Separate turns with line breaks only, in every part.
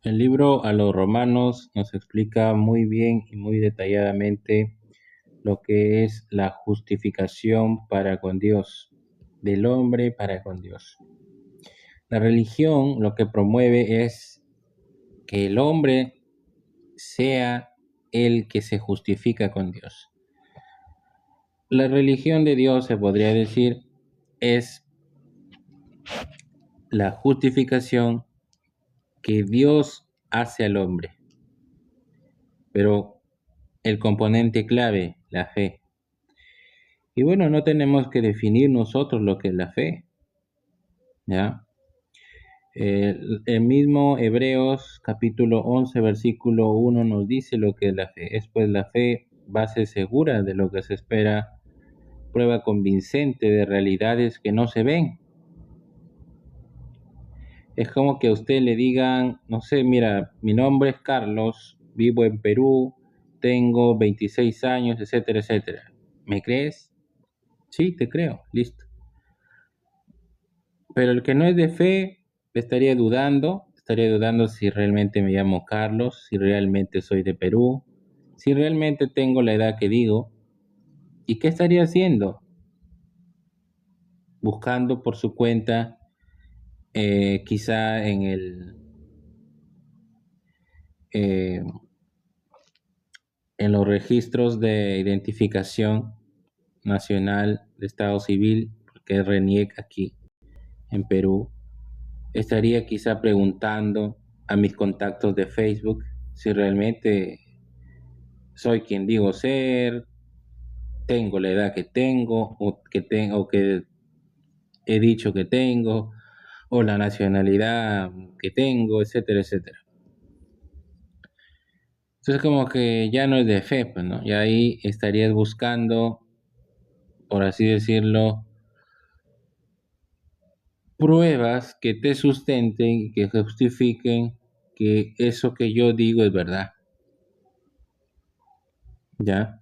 El libro a los Romanos nos explica muy bien y muy detalladamente lo que es la justificación para con Dios, del hombre para con Dios. La religión lo que promueve es que el hombre sea el que se justifica con Dios. La religión de Dios, se podría decir, es la justificación que Dios hace al hombre, pero el componente clave, la fe. Y bueno, no tenemos que definir nosotros lo que es la fe, ¿ya? El mismo Hebreos capítulo 11 versículo 1 nos dice lo que es la fe. Es pues la fe, base segura de lo que se espera, prueba convincente de realidades que no se ven. Es como que a usted le digan, no sé, mira, mi nombre es Carlos, vivo en Perú, tengo 26 años, etcétera, etcétera. ¿Me crees? Sí, te creo, listo. Pero el que no es de fe estaría dudando si realmente me llamo Carlos, si realmente soy de Perú, si realmente tengo la edad que digo, ¿y qué estaría haciendo? Buscando por su cuenta, quizá eh, en los registros de identificación nacional de Estado Civil, que es RENIEC aquí en Perú, estaría quizá preguntando a mis contactos de Facebook si realmente soy quien digo ser, tengo la edad que tengo, o que he dicho que tengo, o la nacionalidad que tengo, etcétera, etcétera. Entonces como que ya no es de fe, pues, ¿no? Y ahí estarías buscando, por así decirlo, pruebas que te sustenten y que justifiquen que eso que yo digo es verdad, ¿ya?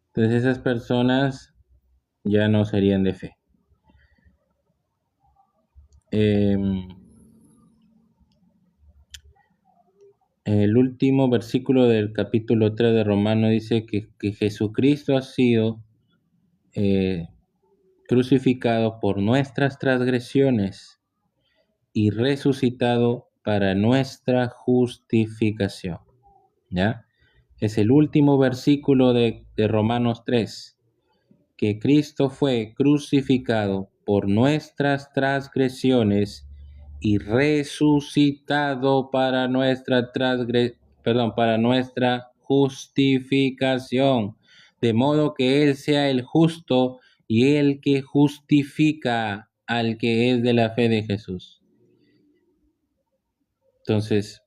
Entonces esas personas ya no serían de fe. Em, el último versículo del capítulo 3 de Romano dice que Jesucristo ha sido eh, crucificado por nuestras transgresiones y resucitado para nuestra justificación. ¿Ya? Es el último versículo de Romanos 3, que Cristo fue crucificado por nuestras transgresiones y resucitado para para nuestra justificación, de modo que Él sea el justo y el que justifica al que es de la fe de Jesús. Entonces,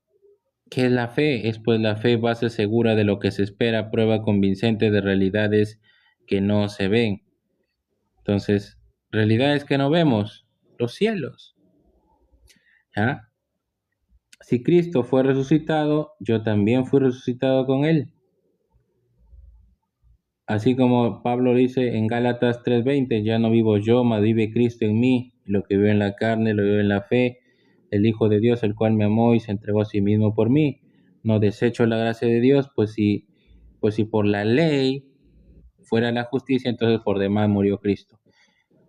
¿qué es la fe? Es pues la fe base segura de lo que se espera, prueba convincente de realidades que no se ven. Entonces, realidades que no vemos, los cielos. ¿Ya? Si Cristo fue resucitado, yo también fui resucitado con Él. Así como Pablo dice en Gálatas 3:20, ya no vivo yo, mas vive Cristo en mí. Lo que veo en la carne, lo veo en la fe, el Hijo de Dios, el cual me amó y se entregó a sí mismo por mí. No desecho la gracia de Dios, pues si por la ley fuera la justicia, entonces por demás murió Cristo.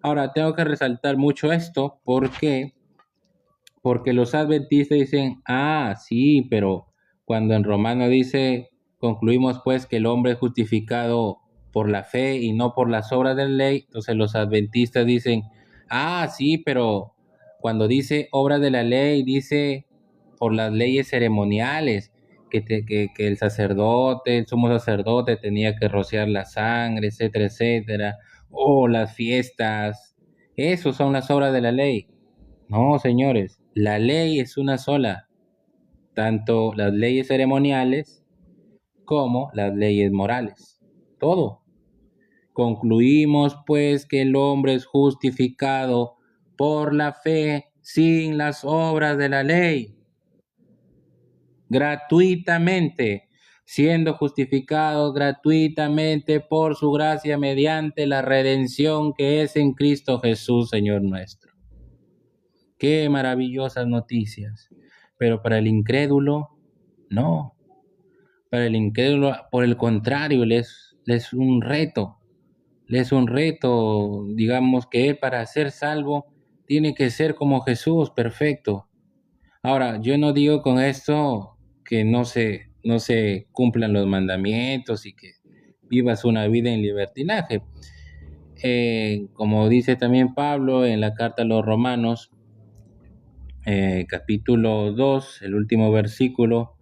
Ahora, tengo que resaltar mucho esto porque los adventistas dicen, ah, sí, pero cuando en Romano dice, concluimos pues que el hombre es justificado por la fe y no por las obras de la ley, entonces los adventistas dicen, ah, sí, pero cuando dice obras de la ley, dice por las leyes ceremoniales, que el sacerdote, el sumo sacerdote tenía que rociar la sangre, etcétera, etcétera, o las fiestas, esos son las obras de la ley. No, señores, la ley es una sola, tanto las leyes ceremoniales como las leyes morales. Todo. Concluimos pues que el hombre es justificado por la fe sin las obras de la ley, gratuitamente, siendo justificado gratuitamente por su gracia mediante la redención que es en Cristo Jesús, Señor nuestro. Qué maravillosas noticias. pero para el incrédulo, no. Para el incrédulo, por el contrario, le es un reto. Le es un reto, digamos que él para ser salvo tiene que ser como Jesús, perfecto. Ahora, yo no digo con esto que no se cumplan los mandamientos y que vivas una vida en libertinaje. Como dice también Pablo en la carta a los Romanos, capítulo 2, el último versículo,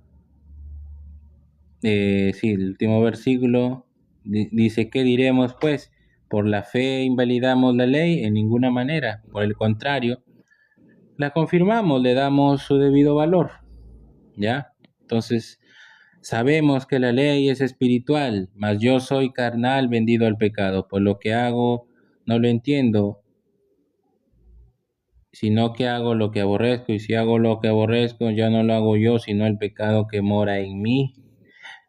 sí, el último versículo dice, ¿qué diremos pues? ¿Por la fe invalidamos la ley? En ninguna manera. Por el contrario, la confirmamos, le damos su debido valor. ¿Ya? Entonces, sabemos que la ley es espiritual, mas yo soy carnal vendido al pecado. Por lo que hago, no lo entiendo, sino que hago lo que aborrezco. Y si hago lo que aborrezco, ya no lo hago yo, sino el pecado que mora en mí.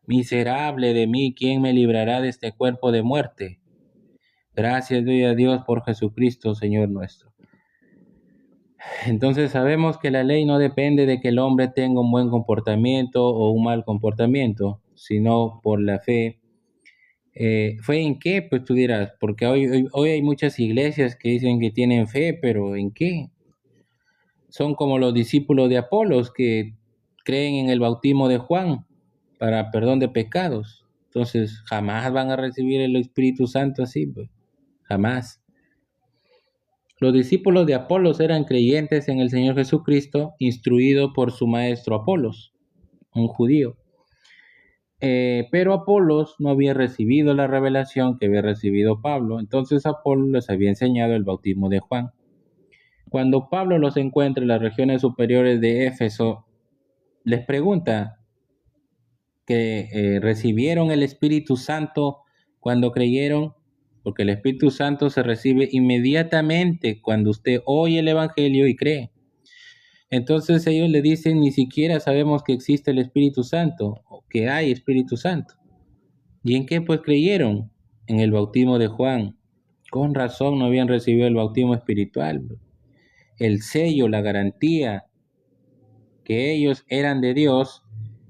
Miserable de mí, ¿quién me librará de este cuerpo de muerte? Gracias doy a Dios por Jesucristo, Señor nuestro. Entonces sabemos que la ley no depende de que el hombre tenga un buen comportamiento o un mal comportamiento, sino por la fe. ¿Fe en qué? Pues tú dirás, porque hoy hay muchas iglesias que dicen que tienen fe, pero ¿en qué? Son como los discípulos de Apolos que creen en el bautismo de Juan para perdón de pecados. Entonces jamás van a recibir el Espíritu Santo así, pues, jamás. Los discípulos de Apolos eran creyentes en el Señor Jesucristo, instruidos por su maestro Apolos, un judío. Pero Apolos no había recibido la revelación que había recibido Pablo, entonces Apolos les había enseñado el bautismo de Juan. Cuando Pablo los encuentra en las regiones superiores de Éfeso, les pregunta que recibieron el Espíritu Santo cuando creyeron, porque el Espíritu Santo se recibe inmediatamente cuando usted oye el Evangelio y cree. Entonces ellos le dicen, ni siquiera sabemos que existe el Espíritu Santo, o que hay Espíritu Santo. ¿Y en qué pues creyeron? En el bautismo de Juan. Con razón no habían recibido el bautismo espiritual. El sello, la garantía que ellos eran de Dios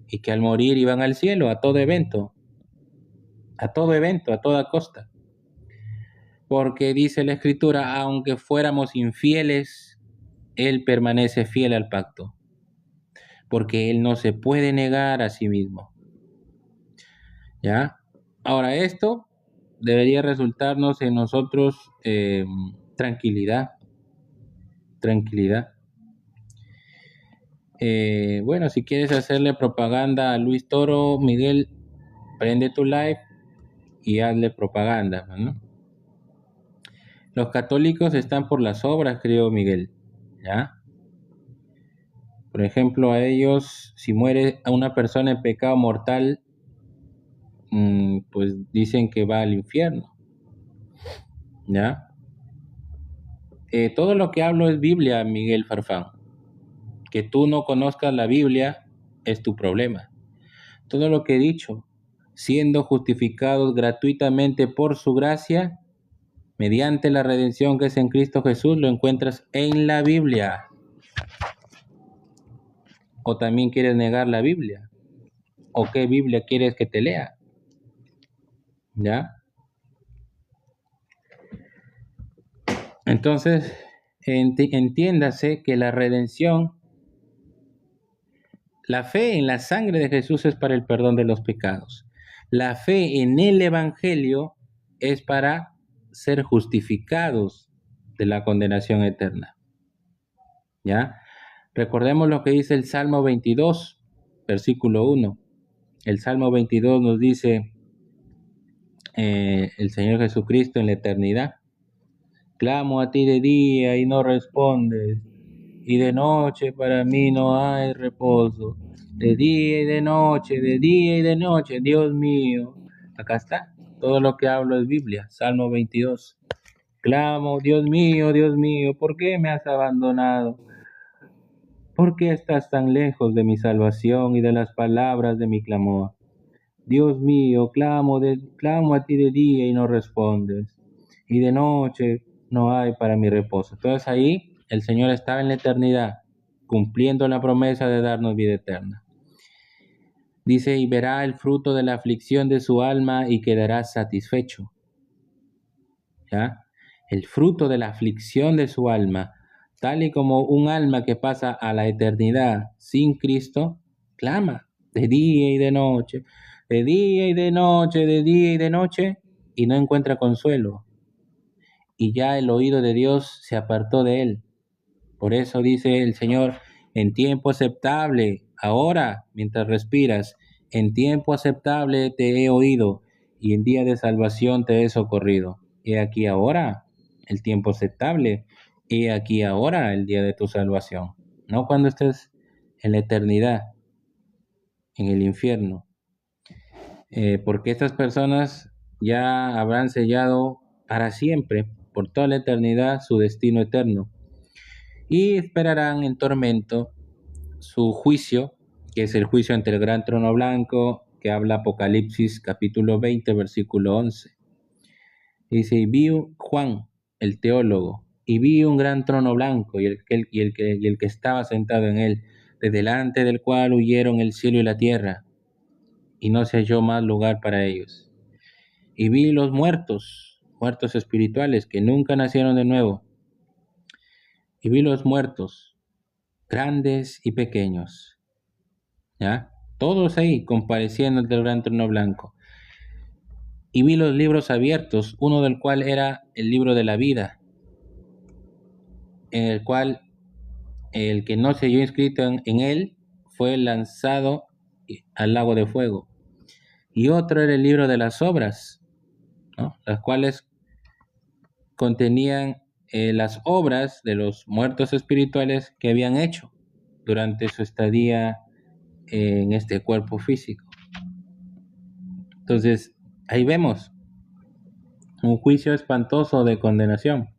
y que al morir iban al cielo a todo evento, a toda costa. Porque dice la Escritura, aunque fuéramos infieles, Él permanece fiel al pacto, porque Él no se puede negar a sí mismo. ¿Ya? Ahora, esto debería resultarnos en nosotros tranquilidad. Tranquilidad. Bueno, si quieres hacerle propaganda a Luis Toro, Miguel, prende tu live y hazle propaganda, ¿no? Los católicos están por las obras, creo, Miguel, ¿ya? Por ejemplo, a ellos, si muere a una persona en pecado mortal, pues dicen que va al infierno, ¿ya? Todo lo que hablo es Biblia, Miguel Farfán. Que tú no conozcas la Biblia es tu problema. Todo lo que he dicho, siendo justificados gratuitamente por su gracia, mediante la redención que es en Cristo Jesús, lo encuentras en la Biblia. ¿O también quieres negar la Biblia? ¿O qué Biblia quieres que te lea? ¿Ya? Entonces, entiéndase que la redención, la fe en la sangre de Jesús es para el perdón de los pecados. La fe en el Evangelio es para ser justificados de la condenación eterna. ¿Ya? Recordemos lo que dice el Salmo 22, versículo 1. El Salmo 22 nos dice, el Señor Jesucristo en la eternidad, clamo a ti de día y no respondes, y de noche para mí no hay reposo. De día y de noche, de día y de noche, Dios mío. Acá está, todo lo que hablo es Biblia, Salmo 22. Clamo, Dios mío, ¿por qué me has abandonado? ¿Por qué estás tan lejos de mi salvación y de las palabras de mi clamor? Dios mío, clamo a ti de día y no respondes, y de noche no hay para mi reposo. Entonces ahí el Señor estaba en la eternidad, cumpliendo la promesa de darnos vida eterna. Dice, y verá el fruto de la aflicción de su alma y quedará satisfecho. ¿Ya? El fruto de la aflicción de su alma, tal y como un alma que pasa a la eternidad sin Cristo, clama de día y de noche, de día y de noche, de día y de noche, y no encuentra consuelo. Y ya el oído de Dios se apartó de él. Por eso dice el Señor, en tiempo aceptable, ahora, mientras respiras, en tiempo aceptable te he oído, y en día de salvación te he socorrido. He aquí ahora el tiempo aceptable, he aquí ahora el día de tu salvación. No cuando estés en la eternidad, en el infierno, porque estas personas ya habrán sellado para siempre, por toda la eternidad, su destino eterno, y esperarán en tormento su juicio, que es el juicio ante el gran trono blanco, que habla Apocalipsis capítulo 20, versículo 11. Dice, y vi Juan, el teólogo, y vi un gran trono blanco y el que estaba sentado en él, de delante del cual huyeron el cielo y la tierra, y no se halló más lugar para ellos. Y vi los muertos, muertos espirituales, que nunca nacieron de nuevo, y vi los muertos, grandes y pequeños, ¿ya? Todos ahí compareciendo ante el gran trono blanco. Y vi los libros abiertos, uno del cual era el libro de la vida, en el cual el que no se halló inscrito en él fue lanzado al lago de fuego. Y otro era el libro de las obras, ¿no? Las cuales contenían las obras de los muertos espirituales que habían hecho durante su estadía en este cuerpo físico. Entonces, ahí vemos un juicio espantoso de condenación.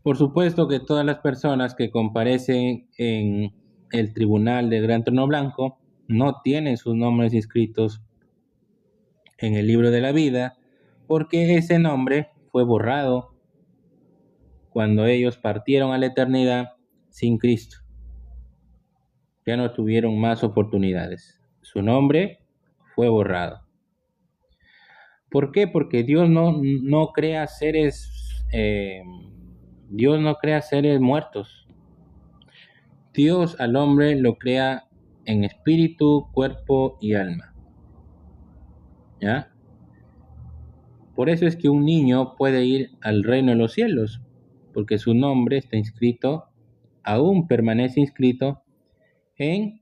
Por supuesto que todas las personas que comparecen en el tribunal del Gran Trono Blanco no tienen sus nombres inscritos en el libro de la vida, porque ese nombre fue borrado cuando ellos partieron a la eternidad sin Cristo. Ya no tuvieron más oportunidades. Su nombre fue borrado. ¿Por qué? Porque Dios no crea seres, Dios no crea seres muertos. Dios al hombre lo crea en espíritu, cuerpo y alma. ¿Ya? Por eso es que un niño puede ir al reino de los cielos, porque su nombre está inscrito, aún permanece inscrito en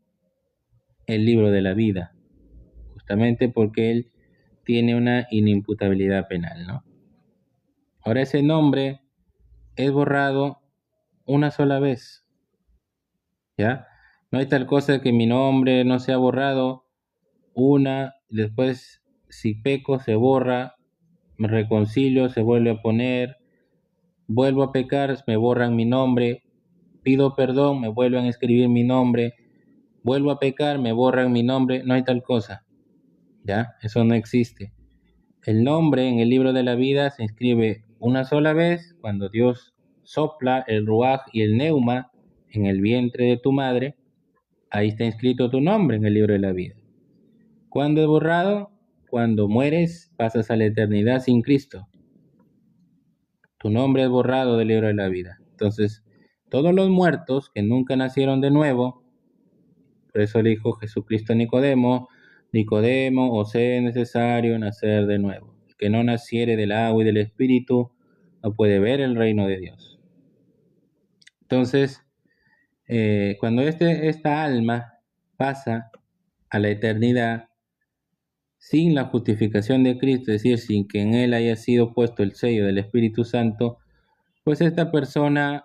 el libro de la vida, justamente porque él tiene una inimputabilidad penal, ¿no? Ahora ese nombre es borrado una sola vez, ¿ya? No hay tal cosa que mi nombre no sea borrado después si peco se borra, me reconcilio, se vuelve a poner, vuelvo a pecar, me borran mi nombre, pido perdón, me vuelven a escribir mi nombre, vuelvo a pecar, me borran mi nombre, no hay tal cosa, ¿ya? Eso no existe. El nombre en el libro de la vida se inscribe una sola vez cuando Dios sopla el ruaj y el neuma en el vientre de tu madre, ahí está inscrito tu nombre en el libro de la vida. ¿Cuándo es borrado? Cuando mueres, pasas a la eternidad sin Cristo. Tu nombre es borrado del libro de la vida. Entonces, todos los muertos que nunca nacieron de nuevo, por eso le dijo Jesucristo a Nicodemo, Nicodemo, os es necesario nacer de nuevo. El que no naciere del agua y del espíritu no puede ver el reino de Dios. Entonces, cuando esta alma pasa a la eternidad sin la justificación de Cristo, es decir, sin que en él haya sido puesto el sello del Espíritu Santo, pues esta persona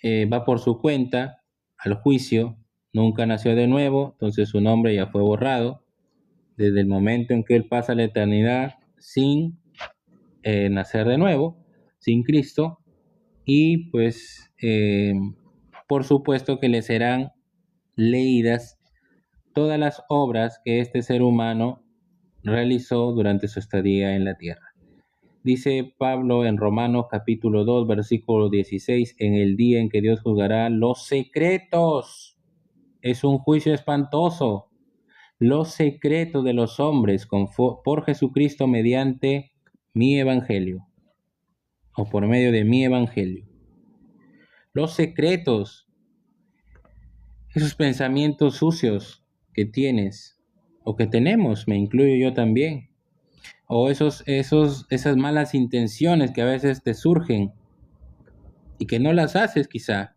va por su cuenta al juicio, nunca nació de nuevo, entonces su nombre ya fue borrado desde el momento en que él pasa la eternidad sin nacer de nuevo, sin Cristo, y pues por supuesto que le serán leídas todas las obras que este ser humano realizó durante su estadía en la tierra. Dice Pablo en Romanos capítulo 2, versículo 16, en el día en que Dios juzgará los secretos. Es un juicio espantoso. Los secretos de los hombres por Jesucristo mediante mi evangelio o por medio de mi evangelio. Los secretos, esos pensamientos sucios que tienes o que tenemos, me incluyo yo también, o esas malas intenciones que a veces te surgen y que no las haces quizá,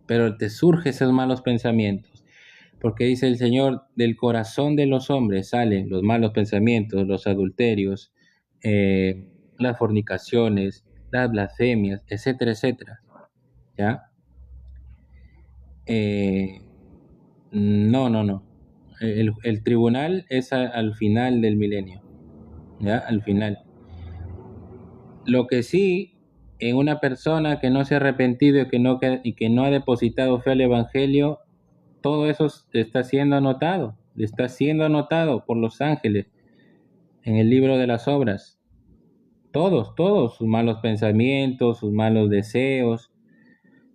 pero te surgen esos malos pensamientos. Porque dice el Señor, del corazón de los hombres salen los malos pensamientos, los adulterios, las fornicaciones, las blasfemias, etcétera, etcétera. ¿Ya? No. El tribunal es al final del milenio. ¿Ya? Al final. Lo que sí, en una persona que no se ha arrepentido y que no ha depositado fe al Evangelio, todo eso está siendo anotado por los ángeles en el libro de las obras. Todos sus malos pensamientos, sus malos deseos,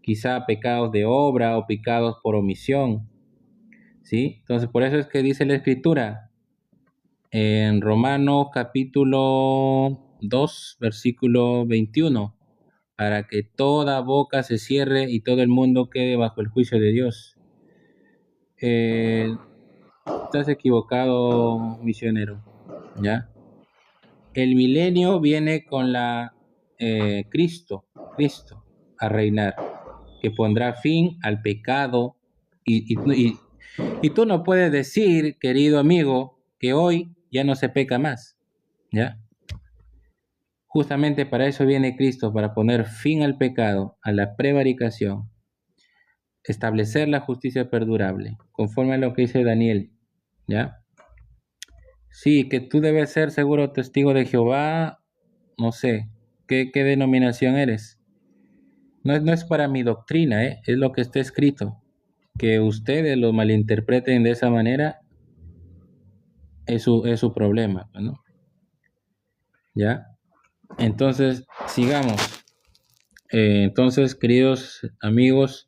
quizá pecados de obra o pecados por omisión. ¿Sí? Entonces, por eso es que dice la Escritura en Romanos capítulo 2, versículo 21, para que toda boca se cierre y todo el mundo quede bajo el juicio de Dios. Estás equivocado, misionero, ¿ya? El milenio viene con Cristo a reinar, que pondrá fin al pecado y tú no puedes decir, querido amigo, que hoy ya no se peca más, ¿ya? Justamente para eso viene Cristo, para poner fin al pecado, a la prevaricación, establecer la justicia perdurable, conforme a lo que dice Daniel, ¿ya? Sí, que tú debes ser seguro testigo de Jehová, no sé, ¿qué denominación eres? No es para mi doctrina, es lo que está escrito. Que ustedes lo malinterpreten de esa manera es su problema, ¿no? ¿Ya? Entonces, sigamos. Entonces, queridos amigos,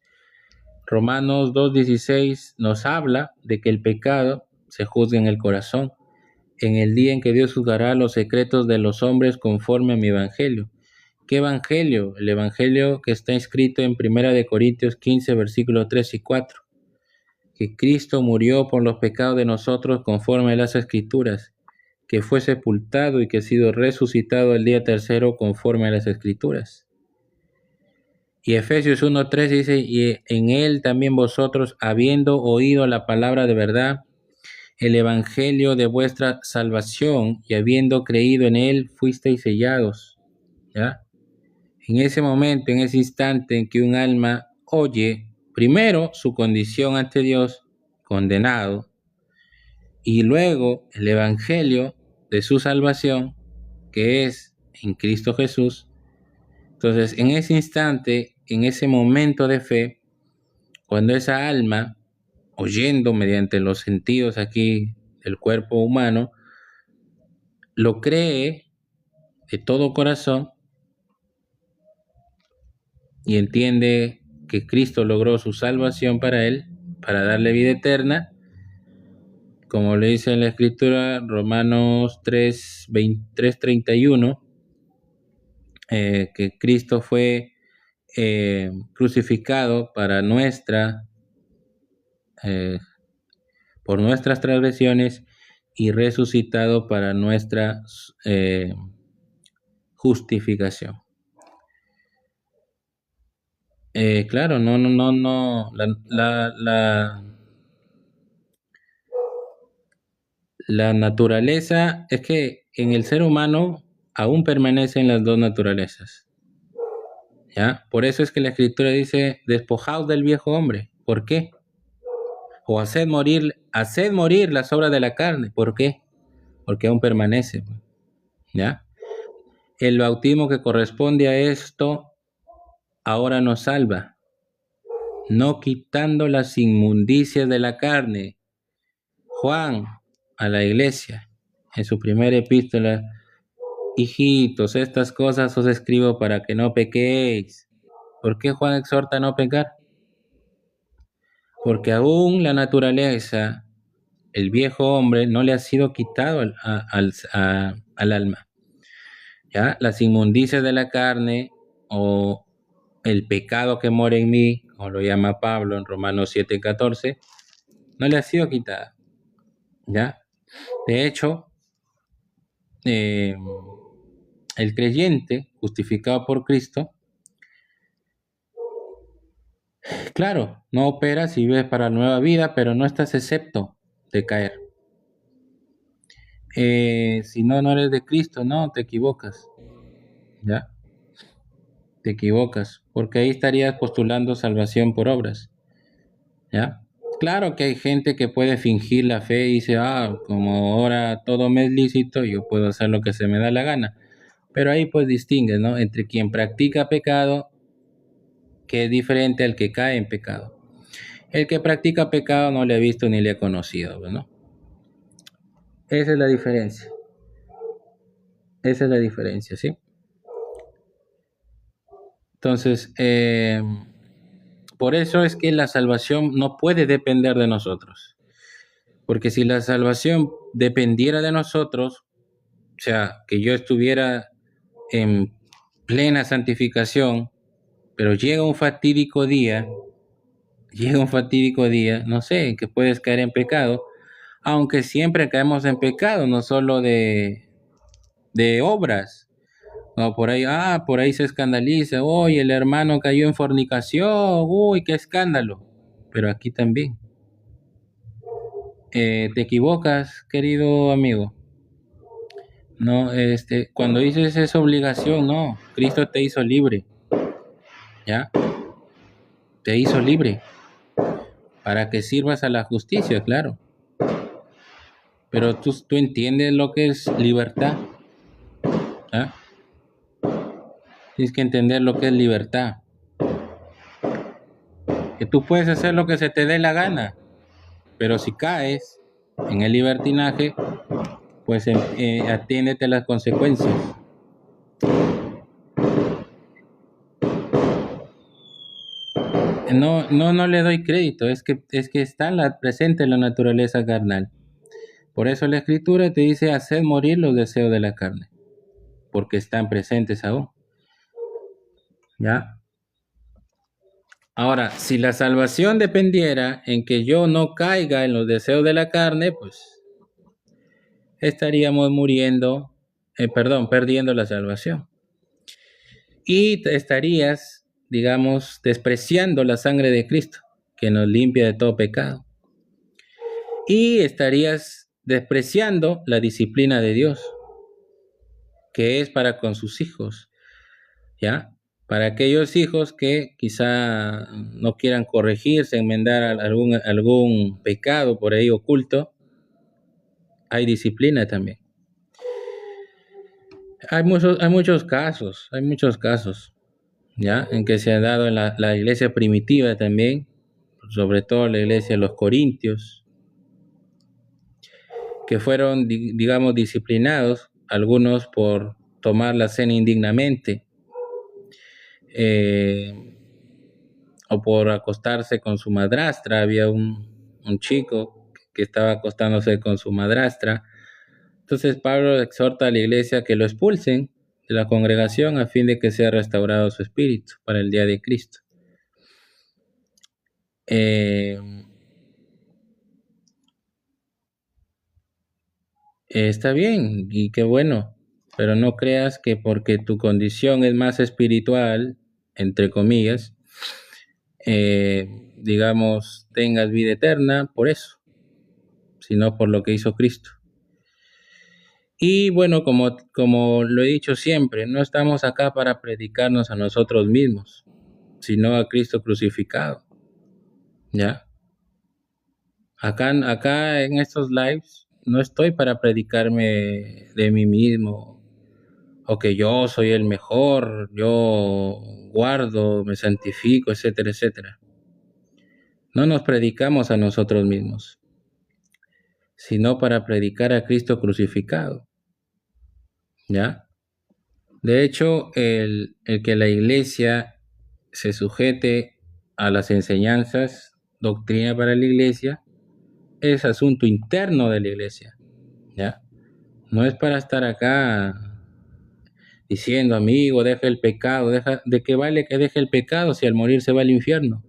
Romanos 2:16 nos habla de que el pecado se juzga en el corazón, en el día en que Dios juzgará los secretos de los hombres conforme a mi evangelio. ¿Qué evangelio? El evangelio que está escrito en 1 Corintios 15, versículos 3 y 4. Que Cristo murió por los pecados de nosotros conforme a las Escrituras, que fue sepultado y que ha sido resucitado el día tercero conforme a las Escrituras. Y Efesios 1:3 dice, y en él también vosotros, habiendo oído la palabra de verdad, el evangelio de vuestra salvación, y habiendo creído en él, fuisteis sellados. ¿Ya? En ese momento, en ese instante en que un alma oye, primero su condición ante Dios, condenado, y luego el evangelio de su salvación, que es en Cristo Jesús. Entonces, en ese instante, en ese momento de fe, cuando esa alma, oyendo mediante los sentidos aquí del cuerpo humano, lo cree de todo corazón y entiende que Cristo logró su salvación para él, para darle vida eterna, como le dice en la Escritura, Romanos 3:31, que Cristo fue crucificado por nuestras transgresiones y resucitado para nuestra justificación. Claro, no. La naturaleza es que en el ser humano aún permanecen las dos naturalezas. ¿Ya? Por eso es que la Escritura dice, despojaos del viejo hombre. ¿Por qué? O haced morir las obras de la carne. ¿Por qué? Porque aún permanece. ¿Ya? El bautismo que corresponde a esto ahora nos salva, no quitando las inmundicias de la carne. Juan a la iglesia, en su primera epístola, Hijitos, estas cosas os escribo para que no pequéis. ¿Por qué Juan exhorta a no pecar? Porque aún la naturaleza, el viejo hombre, no le ha sido quitado al alma. ¿Ya? Las inmundicias de la carne o el pecado que mora en mí, como lo llama Pablo en Romanos 7:14, no le ha sido quitada. ¿Ya? De hecho, eh, el creyente justificado por Cristo, claro, no opera si vives para la nueva vida, pero no estás excepto de caer. Si no, no eres de Cristo, no, te equivocas. ¿Ya? Te equivocas, porque ahí estarías postulando salvación por obras. ¿Ya? Claro que hay gente que puede fingir la fe y dice, como ahora todo me es lícito, yo puedo hacer lo que se me da la gana. Pero ahí pues distingue, ¿no? Entre quien practica pecado, que es diferente al que cae en pecado. El que practica pecado no le ha visto ni le ha conocido, ¿no? Esa es la diferencia. Esa es la diferencia, ¿sí? Entonces, por eso es que la salvación no puede depender de nosotros. Porque si la salvación dependiera de nosotros, o sea, que yo estuviera en plena santificación, pero llega un fatídico día, no sé, que puedes caer en pecado, aunque siempre caemos en pecado, no solo de obras. No, por ahí se escandaliza, uy, el hermano cayó en fornicación, uy, qué escándalo. Pero aquí también. Te equivocas, querido amigo. No, cuando dices esa obligación, no, Cristo te hizo libre, ¿ya? Te hizo libre para que sirvas a la justicia, claro. Pero tú entiendes lo que es libertad, ¿ya? Tienes que entender lo que es libertad. Que tú puedes hacer lo que se te dé la gana, pero si caes en el libertinaje, pues atiéndete a las consecuencias. No le doy crédito, es que está presente en la naturaleza carnal. Por eso la escritura te dice hacer morir los deseos de la carne, porque están presentes aún. ¿Ya? Ahora, si la salvación dependiera en que yo no caiga en los deseos de la carne, pues estaríamos perdiendo la salvación. Y estarías, digamos, despreciando la sangre de Cristo, que nos limpia de todo pecado. Y estarías despreciando la disciplina de Dios, que es para con sus hijos, ¿ya? Para aquellos hijos que quizá no quieran corregirse, enmendar algún pecado por ahí oculto, hay disciplina también. Hay muchos casos, ¿ya? En que se ha dado en la iglesia primitiva también, sobre todo la iglesia de los Corintios, que fueron, digamos, disciplinados, algunos por tomar la cena indignamente, o por acostarse con su madrastra. Había un chico que estaba acostándose con su madrastra. Entonces Pablo exhorta a la iglesia que lo expulsen de la congregación a fin de que sea restaurado su espíritu para el día de Cristo. Está bien y qué bueno, pero no creas que porque tu condición es más espiritual, entre comillas, digamos, tengas vida eterna por eso, sino por lo que hizo Cristo. Y bueno, como lo he dicho siempre, no estamos acá para predicarnos a nosotros mismos, sino a Cristo crucificado. ¿Ya? Acá en estos lives no estoy para predicarme de mí mismo o que yo soy el mejor, yo guardo, me santifico, etcétera, etcétera. No nos predicamos a nosotros mismos, sino para predicar a Cristo crucificado. ¿Ya? De hecho, el que la iglesia se sujete a las enseñanzas, doctrina para la iglesia, es asunto interno de la iglesia, ¿ya? No es para estar acá diciendo, amigo, deja el pecado, ¿de qué vale que deje el pecado si al morir se va al infierno?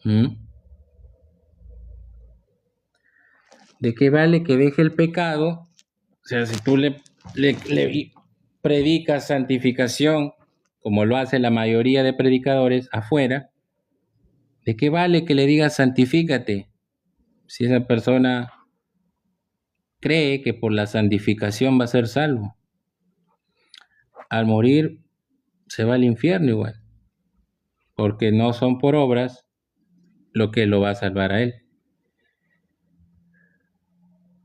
¿Mm? ¿De qué vale que deje el pecado? O sea, si tú le predicas santificación, como lo hace la mayoría de predicadores afuera, ¿de qué vale que le digas santifícate si esa persona cree que por la santificación va a ser salvo? Al morir se va al infierno igual, porque no son por obras lo que lo va a salvar a él.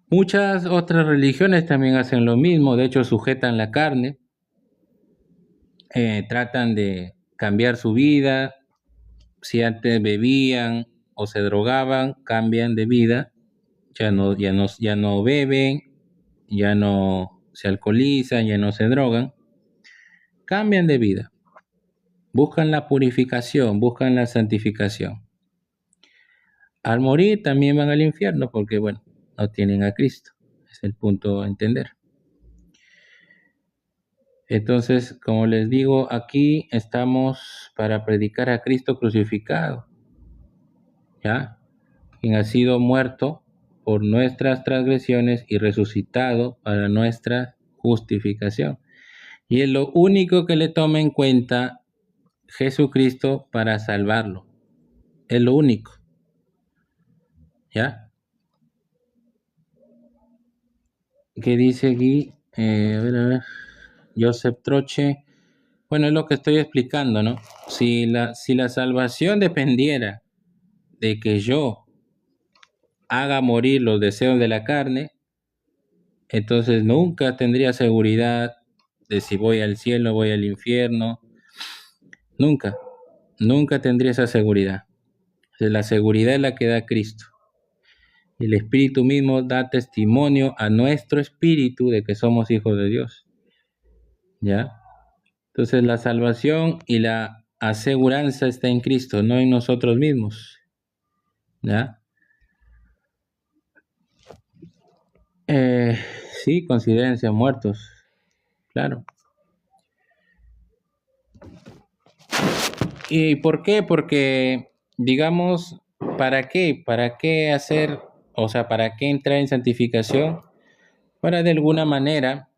Muchas otras religiones también hacen lo mismo, de hecho sujetan la carne, tratan de cambiar su vida. Si antes bebían o se drogaban, cambian de vida, ya no beben, ya no se alcoholizan, ya no se drogan, cambian de vida, buscan la purificación, buscan la santificación. Al morir también van al infierno porque, bueno, no tienen a Cristo, es el punto a entender. Entonces, como les digo, aquí estamos para predicar a Cristo crucificado, ¿ya? Quien ha sido muerto por nuestras transgresiones y resucitado para nuestra justificación. Y es lo único que le toma en cuenta Jesucristo para salvarlo. Es lo único. ¿Ya? ¿Qué dice aquí? A ver. Joseph Troche. Bueno, es lo que estoy explicando, ¿no? Si la salvación dependiera de que yo haga morir los deseos de la carne, entonces nunca tendría seguridad de si voy al cielo o voy al infierno. Nunca, nunca tendría esa seguridad. La seguridad es la que da Cristo. El Espíritu mismo da testimonio a nuestro espíritu de que somos hijos de Dios. ¿Ya? Entonces la salvación y la aseguranza está en Cristo, no en nosotros mismos. ¿Ya? Sí, considérense muertos, claro. ¿Y por qué? Porque, digamos, ¿para qué? ¿Para qué hacer, o sea, para qué entrar en santificación? Para de alguna manera,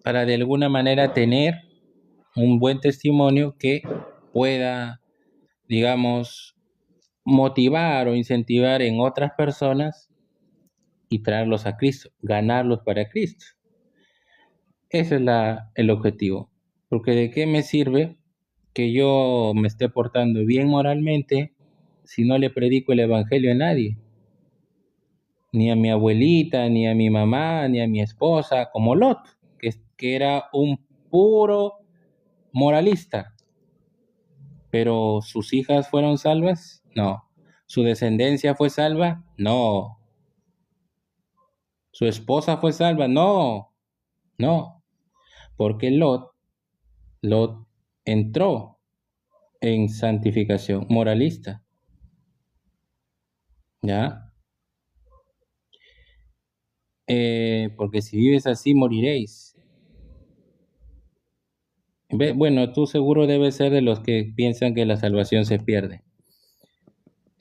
para de alguna manera tener un buen testimonio que pueda, digamos, motivar o incentivar en otras personas y traerlos a Cristo, ganarlos para Cristo. Ese es el objetivo. Porque ¿de qué me sirve que yo me esté portando bien moralmente si no le predico el Evangelio a nadie? Ni a mi abuelita, ni a mi mamá, ni a mi esposa, como Lot, que era un puro moralista. Pero sus hijas fueron salvas? No. ¿Su descendencia fue salva? No. ¿Su esposa fue salva? No. No. Porque Lot entró en santificación moralista. ¿Ya? Porque si vives así moriréis. Bueno, tú seguro debes ser de los que piensan que la salvación se pierde.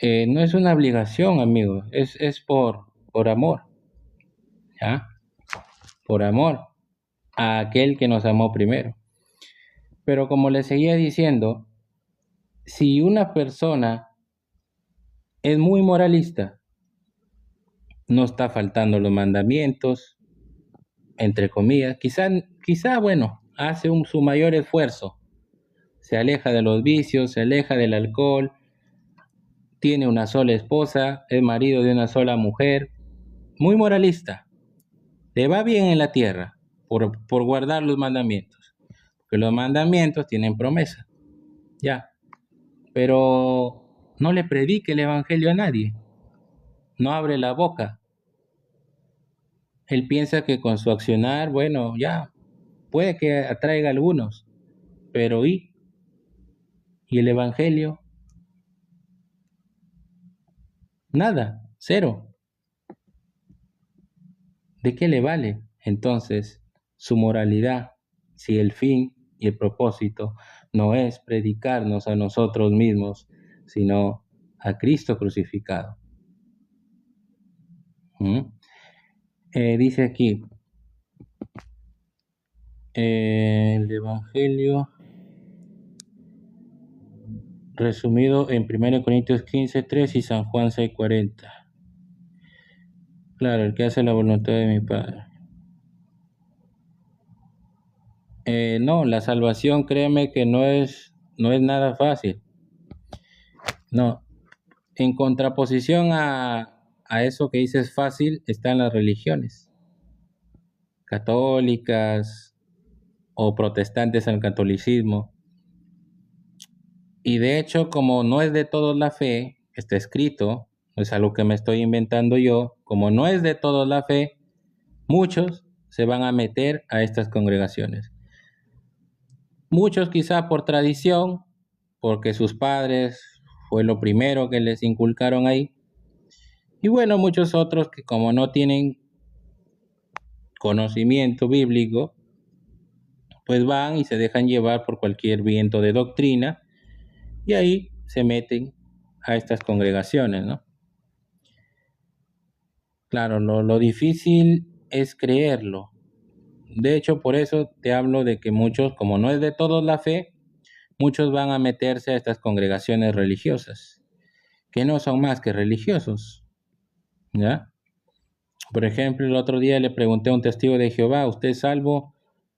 No es una obligación, amigo, es por amor, ¿ya? Por amor a aquel que nos amó primero. Pero como le seguía diciendo, si una persona es muy moralista, no está faltando los mandamientos, entre comillas, bueno, hace su mayor esfuerzo, se aleja de los vicios, se aleja del alcohol, tiene una sola esposa, es marido de una sola mujer, muy moralista, le va bien en la tierra por guardar los mandamientos, porque los mandamientos tienen promesa, ya, pero no le predique el evangelio a nadie, no abre la boca, Él piensa que con su accionar, bueno, ya, puede que atraiga a algunos, pero ¿y el Evangelio? Nada, cero. ¿De qué le vale entonces su moralidad si el fin y el propósito no es predicarnos a nosotros mismos, sino a Cristo crucificado? ¿Mm? Dice aquí, el Evangelio resumido en 1 Corintios 15:3 y San Juan 6:40. Claro, el que hace la voluntad de mi Padre. No, la salvación, créeme que no es nada fácil. No, en contraposición a eso que dices fácil, están las religiones católicas o protestantes al catolicismo. Y de hecho, como no es de todos la fe, está escrito, no es algo que me estoy inventando yo, como no es de todos la fe, muchos se van a meter a estas congregaciones. Muchos quizá por tradición, porque sus padres fue lo primero que les inculcaron ahí. Y bueno, muchos otros que como no tienen conocimiento bíblico, pues van y se dejan llevar por cualquier viento de doctrina y ahí se meten a estas congregaciones, ¿no? Claro, lo difícil es creerlo. De hecho, por eso te hablo de que muchos, como no es de todos la fe, muchos van a meterse a estas congregaciones religiosas, que no son más que religiosos, ¿ya? Por ejemplo, el otro día le pregunté a un testigo de Jehová, ¿usted es salvo?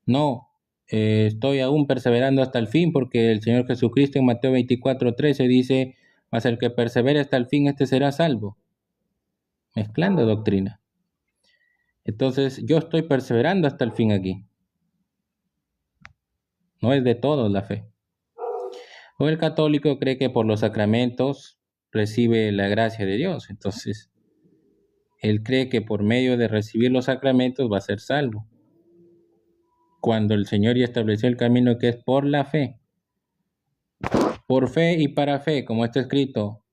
No, estoy aún perseverando hasta el fin porque el Señor Jesucristo en Mateo 24:13 dice, mas el que persevere hasta el fin, este será salvo. Mezclando doctrina. Entonces, yo estoy perseverando hasta el fin aquí. No es de todos la fe. O el católico cree que por los sacramentos recibe la gracia de Dios. Entonces, él cree que por medio de recibir los sacramentos va a ser salvo. Cuando el Señor ya estableció el camino que es por la fe. Por fe y para fe, como está escrito,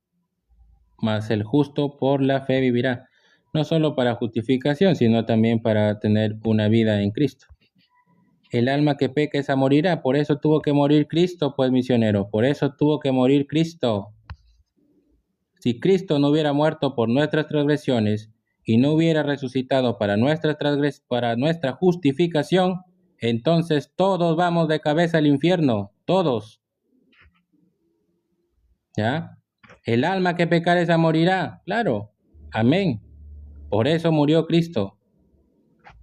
mas el justo por la fe vivirá. No solo para justificación, sino también para tener una vida en Cristo. El alma que peca esa morirá, por eso tuvo que morir Cristo, pues misionero, por eso tuvo que morir Cristo. Si Cristo no hubiera muerto por nuestras transgresiones y no hubiera resucitado para nuestra justificación, entonces todos vamos de cabeza al infierno, todos. ¿Ya? El alma que pecare esa morirá, claro, amén. Por eso murió Cristo,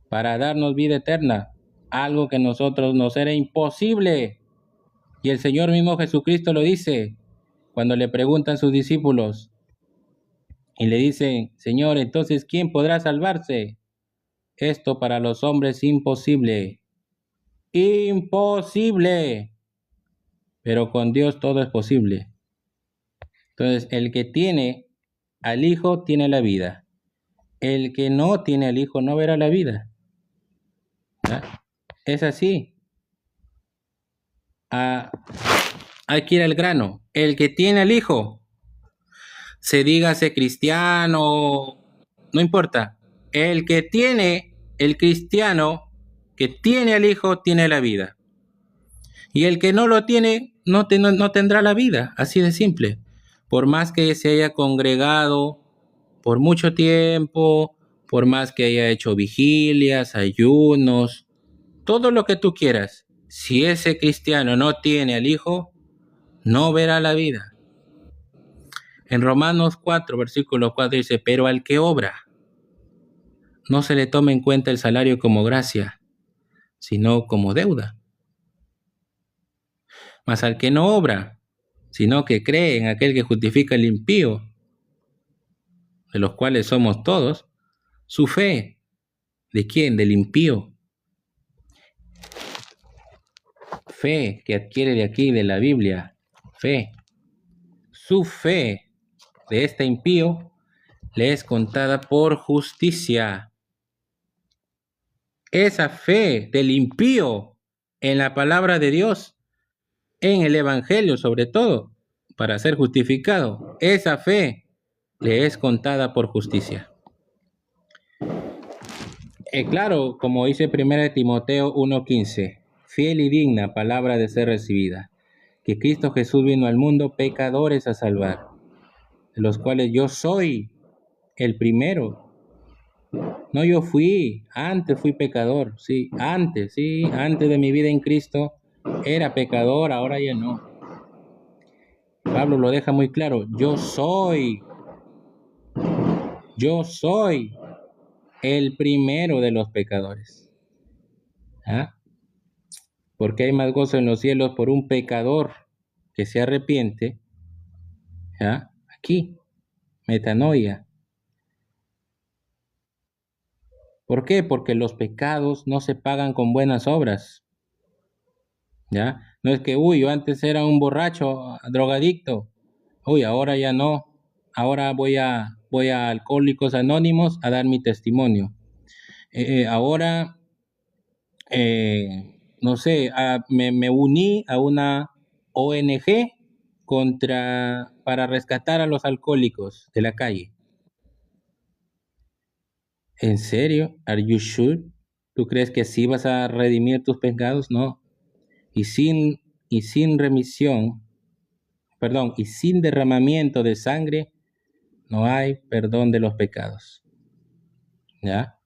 para darnos vida eterna, algo que a nosotros nos era imposible. Y el Señor mismo Jesucristo lo dice cuando le preguntan sus discípulos y le dicen, Señor, entonces, ¿quién podrá salvarse? Esto para los hombres es imposible, imposible, pero con Dios todo es posible. Entonces, el que tiene al Hijo tiene la vida. El que no tiene al Hijo no verá la vida. ¿Ya? Es así. Hay que ir al grano. El que tiene al Hijo, se dígase cristiano, no importa. El que tiene, el cristiano que tiene al Hijo, tiene la vida. Y el que no lo tiene, no tendrá la vida. Así de simple. Por más que se haya congregado por mucho tiempo, por más que haya hecho vigilias, ayunos, todo lo que tú quieras, si ese cristiano no tiene al Hijo, no verá la vida. En Romanos 4, versículo 4 dice, pero al que obra, no se le toma en cuenta el salario como gracia, sino como deuda. Mas al que no obra, sino que cree en aquel que justifica el impío, de los cuales somos todos, su fe, ¿de quién? Del impío. Fe que adquiere de aquí, de la Biblia, fe. Su fe de este impío le es contada por justicia. esa fe del impío en la palabra de Dios, en el Evangelio sobre todo, para ser justificado, esa fe le es contada por justicia. Claro, como dice 1 Timoteo 1:15, fiel y digna palabra de ser recibida, que Cristo Jesús vino al mundo pecadores a salvar, de los cuales yo soy el primero. No, yo antes fui pecador, sí, antes de mi vida en Cristo era pecador, ahora ya no. Pablo lo deja muy claro, yo soy el primero de los pecadores. ¿Ah? Porque hay más gozo en los cielos por un pecador que se arrepiente. ¿Ah? Aquí, metanoia. ¿Por qué? Porque los pecados no se pagan con buenas obras. ¿Ya? No es que, yo antes era un borracho, drogadicto, ahora ya no, ahora voy a Alcohólicos Anónimos a dar mi testimonio. Ahora, no sé, me uní a una ONG para rescatar a los alcohólicos de la calle. ¿En serio? ¿Are you sure? ¿Tú crees que así vas a redimir tus pecados? No. Y sin remisión, perdón, y sin derramamiento de sangre, no hay perdón de los pecados. ¿Ya?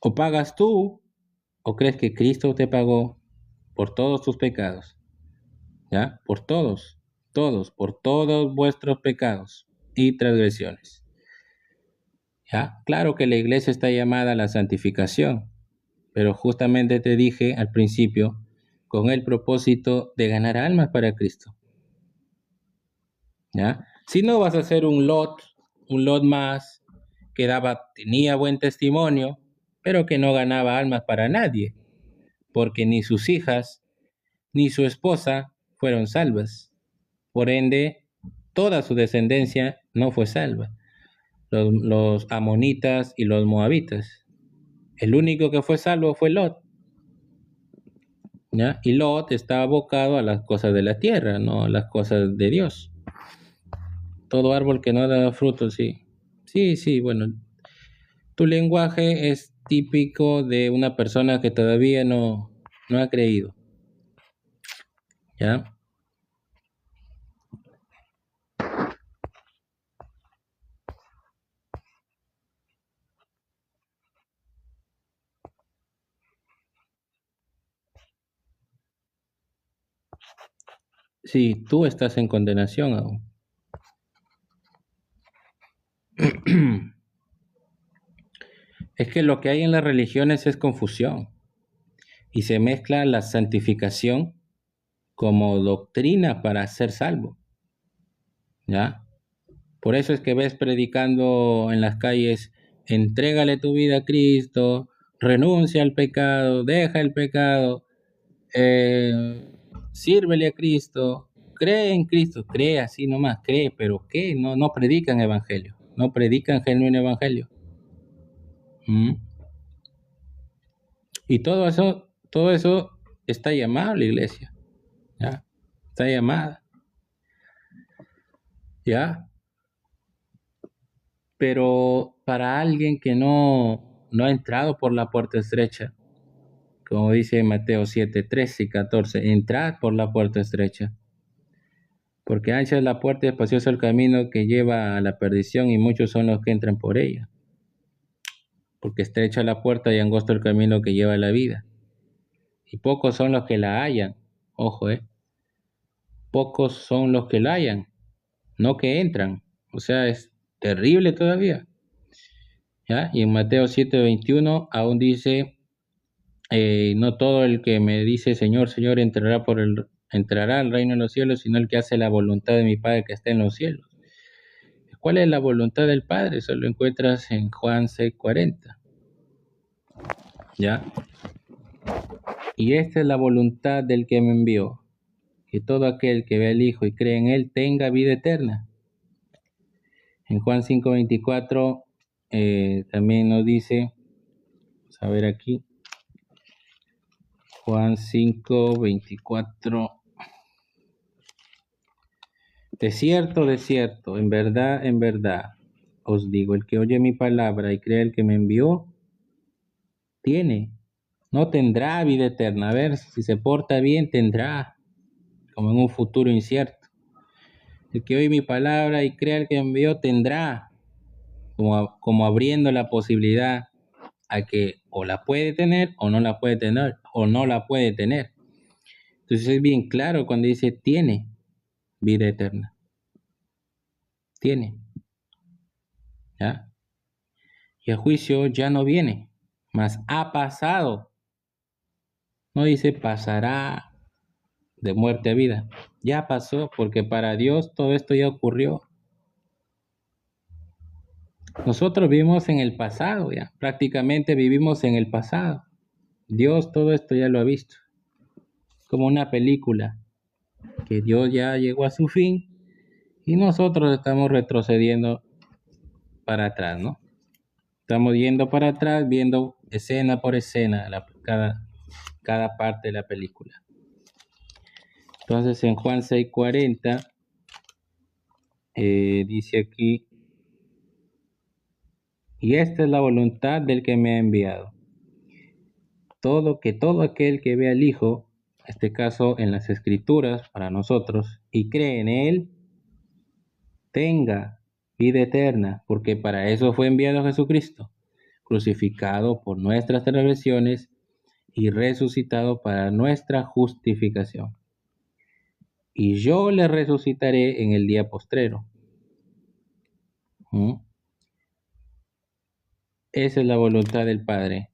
O pagas tú, o crees que Cristo te pagó por todos tus pecados. ¿Ya? Por por todos vuestros pecados y transgresiones. ¿Ya? Claro que la iglesia está llamada a la santificación, pero justamente te dije al principio, con el propósito de ganar almas para Cristo. ¿Ya? Si no vas a ser un Lot más que tenía buen testimonio, pero que no ganaba almas para nadie, porque ni sus hijas ni su esposa fueron salvas. Por ende, toda su descendencia no fue salva. Los amonitas y los moabitas. El único que fue salvo fue Lot. ¿Ya? Y Lot estaba abocado a las cosas de la tierra, no a las cosas de Dios. Todo árbol que no da fruto, sí. Sí, bueno. Tu lenguaje es típico de una persona que todavía no ha creído. ¿Ya? Sí, tú estás en condenación aún. Es que lo que hay en las religiones es confusión y se mezcla la santificación como doctrina para ser salvo. ¿Ya? Por eso es que ves predicando en las calles, entrégale tu vida a Cristo, renuncia al pecado, deja el pecado, sírvele a Cristo, cree en Cristo, cree así nomás, cree, pero ¿qué? No predican evangelio, no predican genuino evangelio. ¿Mm? Y todo eso está llamado a la iglesia, ¿ya? Está llamada, ¿ya? Pero para alguien que no ha entrado por la puerta estrecha, como dice Mateo 7, 13 y 14, entrad por la puerta estrecha, porque ancha es la puerta y espacioso el camino que lleva a la perdición, y muchos son los que entran por ella. Porque estrecha la puerta y angosto el camino que lleva a la vida, y pocos son los que la hallan. Ojo, pocos son los que la hallan, no que entran. O sea, es terrible todavía. ¿Ya? Y en Mateo 7:21 aún dice, no todo el que me dice Señor, Señor entrará al reino de los cielos, sino el que hace la voluntad de mi Padre que está en los cielos. ¿Cuál es la voluntad del Padre? Eso lo encuentras en Juan 6:40. ¿Ya? Y esta es la voluntad del que me envió, que todo aquel que ve al Hijo y cree en Él tenga vida eterna. En Juan 5:24 también nos dice, vamos a ver aquí, Juan 5:24. De cierto, en verdad, os digo, el que oye mi palabra y cree el que me envió, tiene, no tendrá vida eterna. A ver, si se porta bien, tendrá, como en un futuro incierto. El que oye mi palabra y cree el que me envió, tendrá, como abriendo la posibilidad a que o la puede tener o no la puede tener, o no la puede tener. Entonces es bien claro cuando dice tiene vida eterna, tiene, ¿ya? Y el juicio ya no viene, mas ha pasado. No dice pasará de muerte a vida. Ya pasó, porque para Dios todo esto ya ocurrió. Nosotros vivimos en el pasado, ya. Prácticamente vivimos en el pasado. Dios todo esto ya lo ha visto. Como una película que Dios ya llegó a su fin y nosotros estamos retrocediendo para atrás, ¿no? Estamos yendo para atrás, viendo escena por escena cada parte de la película. Entonces en Juan 6:40 dice aquí, y esta es la voluntad del que me ha enviado. Todo aquel que ve al Hijo, en este caso en las Escrituras para nosotros, y cree en Él, tenga vida eterna, porque para eso fue enviado Jesucristo, crucificado por nuestras transgresiones y resucitado para nuestra justificación. Y yo le resucitaré en el día postrero. ¿Mm? Esa es la voluntad del Padre.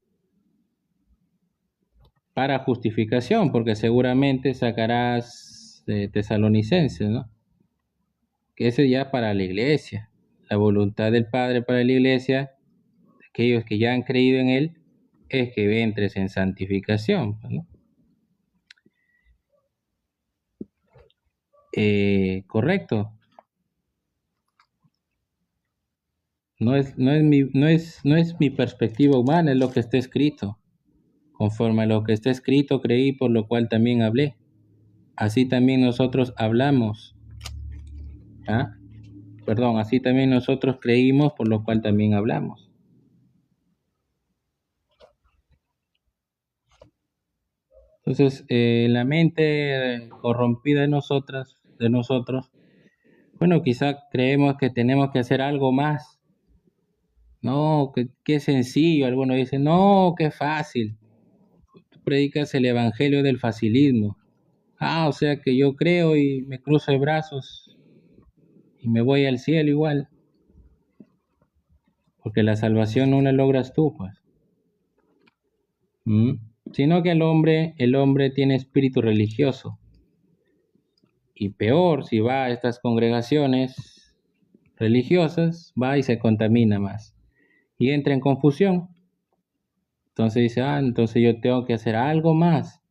Para justificación, porque seguramente sacarás Tesalonicenses, ¿no? Que ese ya para la iglesia. La voluntad del Padre para la iglesia, aquellos que ya han creído en Él, es que entres en santificación, ¿no? Correcto. No es mi perspectiva humana, es lo que está escrito. Conforme a lo que está escrito, creí, por lo cual también hablé. Así también nosotros hablamos. ¿Ah? Perdón, así también nosotros creímos, por lo cual también hablamos. Entonces, la mente corrompida de nosotros, bueno, quizá creemos que tenemos que hacer algo más. No, qué sencillo. Algunos dicen, no, qué fácil. Tú predicas el evangelio del facilismo. O sea que yo creo y me cruzo de brazos y me voy al cielo igual. Porque la salvación no la logras tú, pues. ¿Mm? Sino que el hombre tiene espíritu religioso. Y peor, si va a estas congregaciones religiosas, va y se contamina más. Y entra en confusión. Entonces dice, entonces yo tengo que hacer algo más.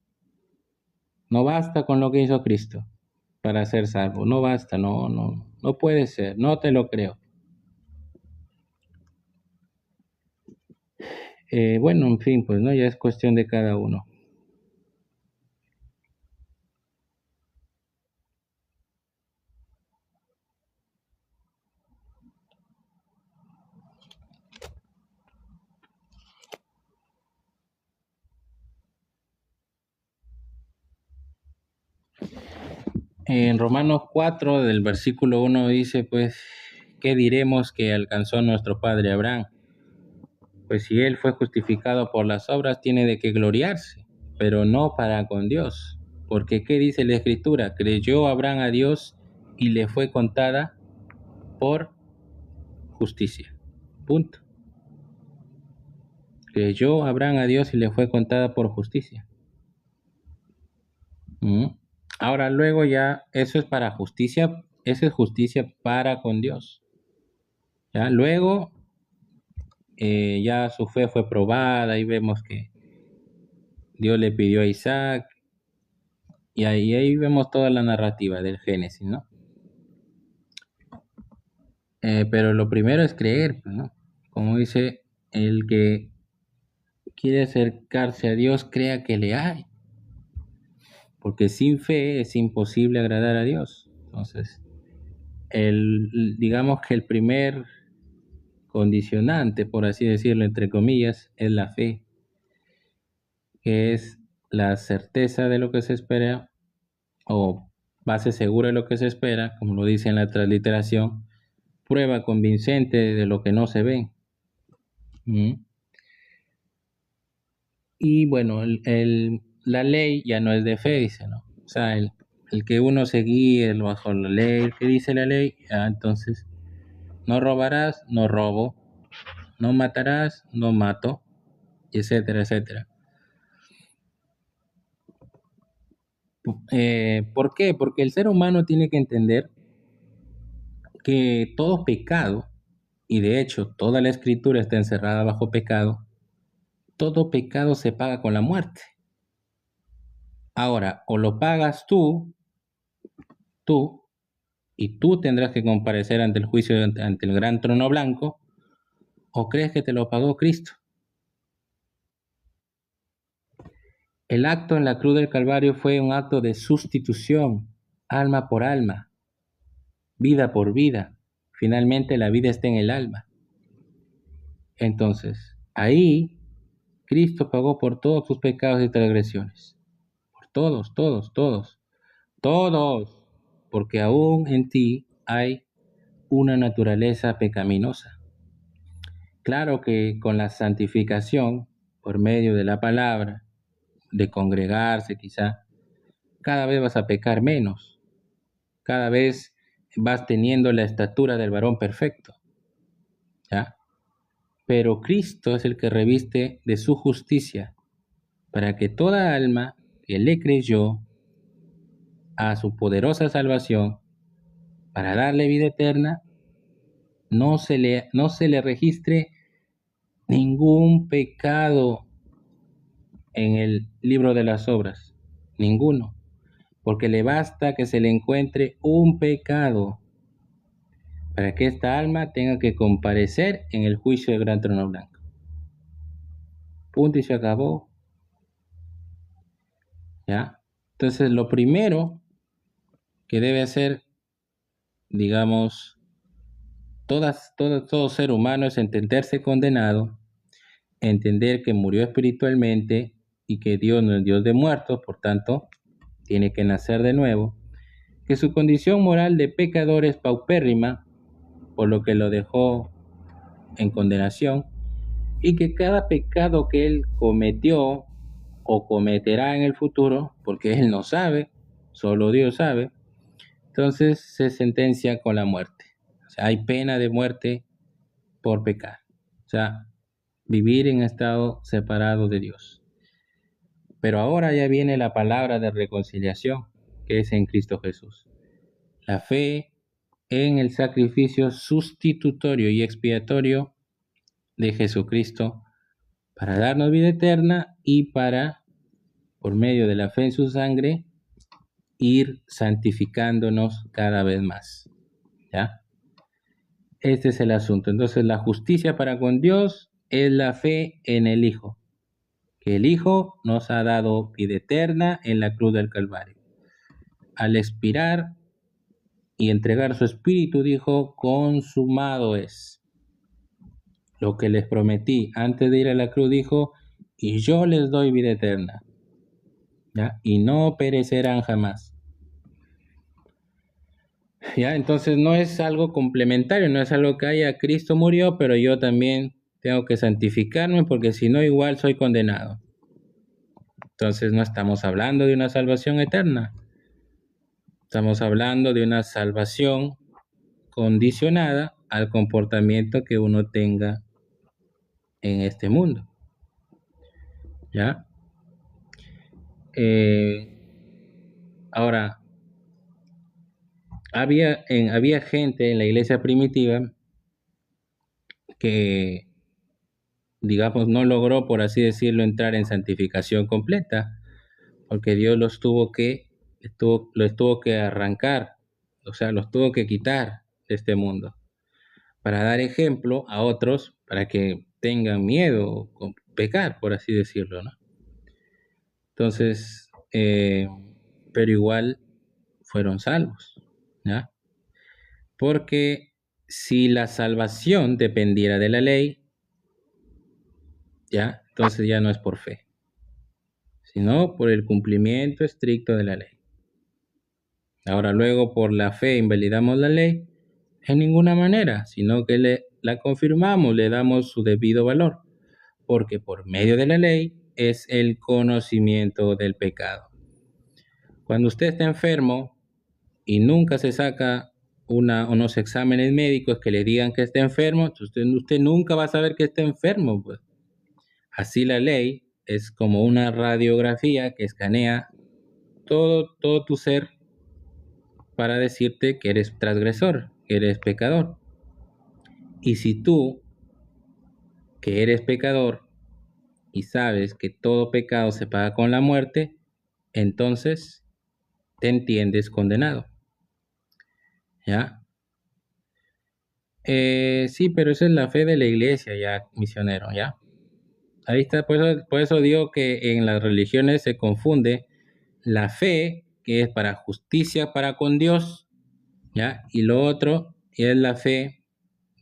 No basta con lo que hizo Cristo para ser salvo. No basta, no puede ser, no te lo creo. Bueno, en fin, pues no, ya es cuestión de cada uno. En Romanos 4, del versículo 1 dice, pues, ¿qué diremos que alcanzó nuestro padre Abraham? Pues si él fue justificado por las obras, tiene de qué gloriarse, pero no para con Dios. Porque ¿qué dice la Escritura? Creyó Abraham a Dios y le fue contada por justicia. Punto. Creyó Abraham a Dios y le fue contada por justicia. Ahora luego ya, eso es para justicia, eso es justicia para con Dios. ¿Ya? Luego ya su fe fue probada y vemos que Dios le pidió a Isaac y ahí vemos toda la narrativa del Génesis, ¿no? Pero lo primero es creer, ¿no? Como dice, el que quiere acercarse a Dios, crea que le hay. porque sin fe es imposible agradar a Dios. Entonces, digamos que el primer condicionante, por así decirlo, entre comillas, es la fe, que es la certeza de lo que se espera o base segura de lo que se espera, como lo dice en la transliteración, prueba convincente de lo que no se ve. ¿Mm? Y bueno, la ley ya no es de fe, dice, ¿no? O sea, el que uno se guíe bajo la ley, que dice la ley, entonces, no robarás, no robo, no matarás, no mato, etcétera, etcétera. ¿Por qué? Porque el ser humano tiene que entender que todo pecado, y de hecho toda la escritura está encerrada bajo pecado, todo pecado se paga con la muerte. Ahora, o lo pagas tú, y tú tendrás que comparecer ante el juicio, ante el gran trono blanco, o crees que te lo pagó Cristo. El acto en la cruz del Calvario fue un acto de sustitución, alma por alma, vida por vida. Finalmente la vida está en el alma. Entonces, ahí Cristo pagó por todos tus pecados y transgresiones. Por todos, todos, todos, todos. Porque aún en ti hay una naturaleza pecaminosa. Claro que con la santificación, por medio de la palabra, de congregarse quizá, cada vez vas a pecar menos, cada vez vas teniendo la estatura del varón perfecto, ¿ya? Pero Cristo es el que reviste de su justicia, para que toda alma que le creyó a su poderosa salvación, para darle vida eterna, no se le registre ningún pecado en el libro de las obras, ninguno, porque le basta que se le encuentre un pecado para que esta alma tenga que comparecer en el juicio del gran trono blanco. Punto y se acabó, ¿ya? Entonces, lo primero que debe hacer, digamos, todo ser humano es entenderse condenado, entender que murió espiritualmente y que Dios no es Dios de muertos, por tanto, tiene que nacer de nuevo, que su condición moral de pecador es paupérrima, por lo que lo dejó en condenación, y que cada pecado que él cometió o cometerá en el futuro, porque él no sabe, solo Dios sabe, entonces se sentencia con la muerte. O sea, hay pena de muerte por pecar. O sea, vivir en estado separado de Dios. Pero ahora ya viene la palabra de reconciliación, que es en Cristo Jesús. La fe en el sacrificio sustitutorio y expiatorio de Jesucristo para darnos vida eterna y para, por medio de la fe en su sangre, ir santificándonos cada vez más. ¿Ya? Este es el asunto. Entonces, la justicia para con Dios es la fe en el Hijo, que el Hijo nos ha dado vida eterna en la cruz del Calvario. Al expirar y entregar su espíritu, dijo, consumado es. Lo que les prometí antes de ir a la cruz, dijo, y yo les doy vida eterna, ¿ya? Y no perecerán jamás. ¿Ya? Entonces no es algo complementario, no es algo que haya Cristo murió, pero yo también tengo que santificarme porque si no igual soy condenado. Entonces no estamos hablando de una salvación eterna, estamos hablando de una salvación condicionada al comportamiento que uno tenga en este mundo. ¿Ya? Ahora, había gente en la iglesia primitiva que, digamos, no logró, por así decirlo, entrar en santificación completa, porque Dios los tuvo que arrancar, o sea, los tuvo que quitar de este mundo, para dar ejemplo a otros, para que tengan miedo con pecar, por así decirlo, ¿no? Entonces, pero igual fueron salvos, ¿ya? Porque si la salvación dependiera de la ley, ¿ya? Entonces ya no es por fe, sino por el cumplimiento estricto de la ley. Ahora luego por la fe invalidamos la ley, en ninguna manera, sino que la confirmamos, le damos su debido valor, porque por medio de la ley es el conocimiento del pecado. Cuando usted está enfermo y nunca se saca unos exámenes médicos que le digan que está enfermo, usted nunca va a saber que está enfermo, pues. Así la ley es como una radiografía que escanea todo tu ser para decirte que eres transgresor, que eres pecador. Y si tú, que eres pecador, y sabes que todo pecado se paga con la muerte, entonces te entiendes condenado. ¿Ya? Sí, pero esa es la fe de la iglesia, ya, misionero, ¿ya? Ahí está, por eso digo que en las religiones se confunde la fe, que es para justicia para con Dios, ¿ya? Y lo otro es la fe,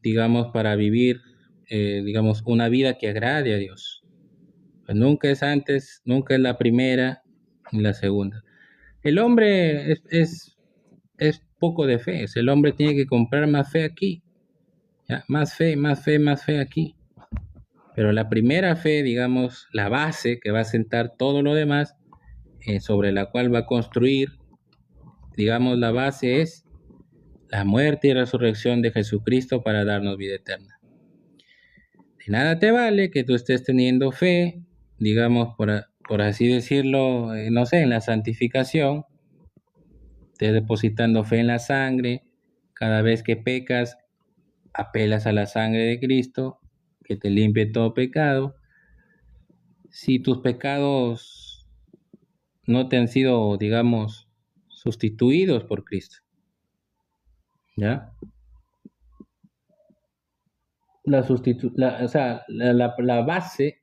digamos, para vivir, digamos, una vida que agrade a Dios. Pues nunca es antes, nunca es la primera ni la segunda. El hombre es poco de fe, el hombre tiene que comprar más fe aquí, ¿ya? Más fe, más fe, más fe aquí. Pero la primera fe, digamos, la base que va a sentar todo lo demás, sobre la cual va a construir, digamos, la base es la muerte y resurrección de Jesucristo para darnos vida eterna. De nada te vale que tú estés teniendo fe, digamos, por así decirlo, no sé, en la santificación, estés depositando fe en la sangre, cada vez que pecas, apelas a la sangre de Cristo, que te limpie todo pecado. Si tus pecados no te han sido, digamos, sustituidos por Cristo, ¿ya? O sea, la base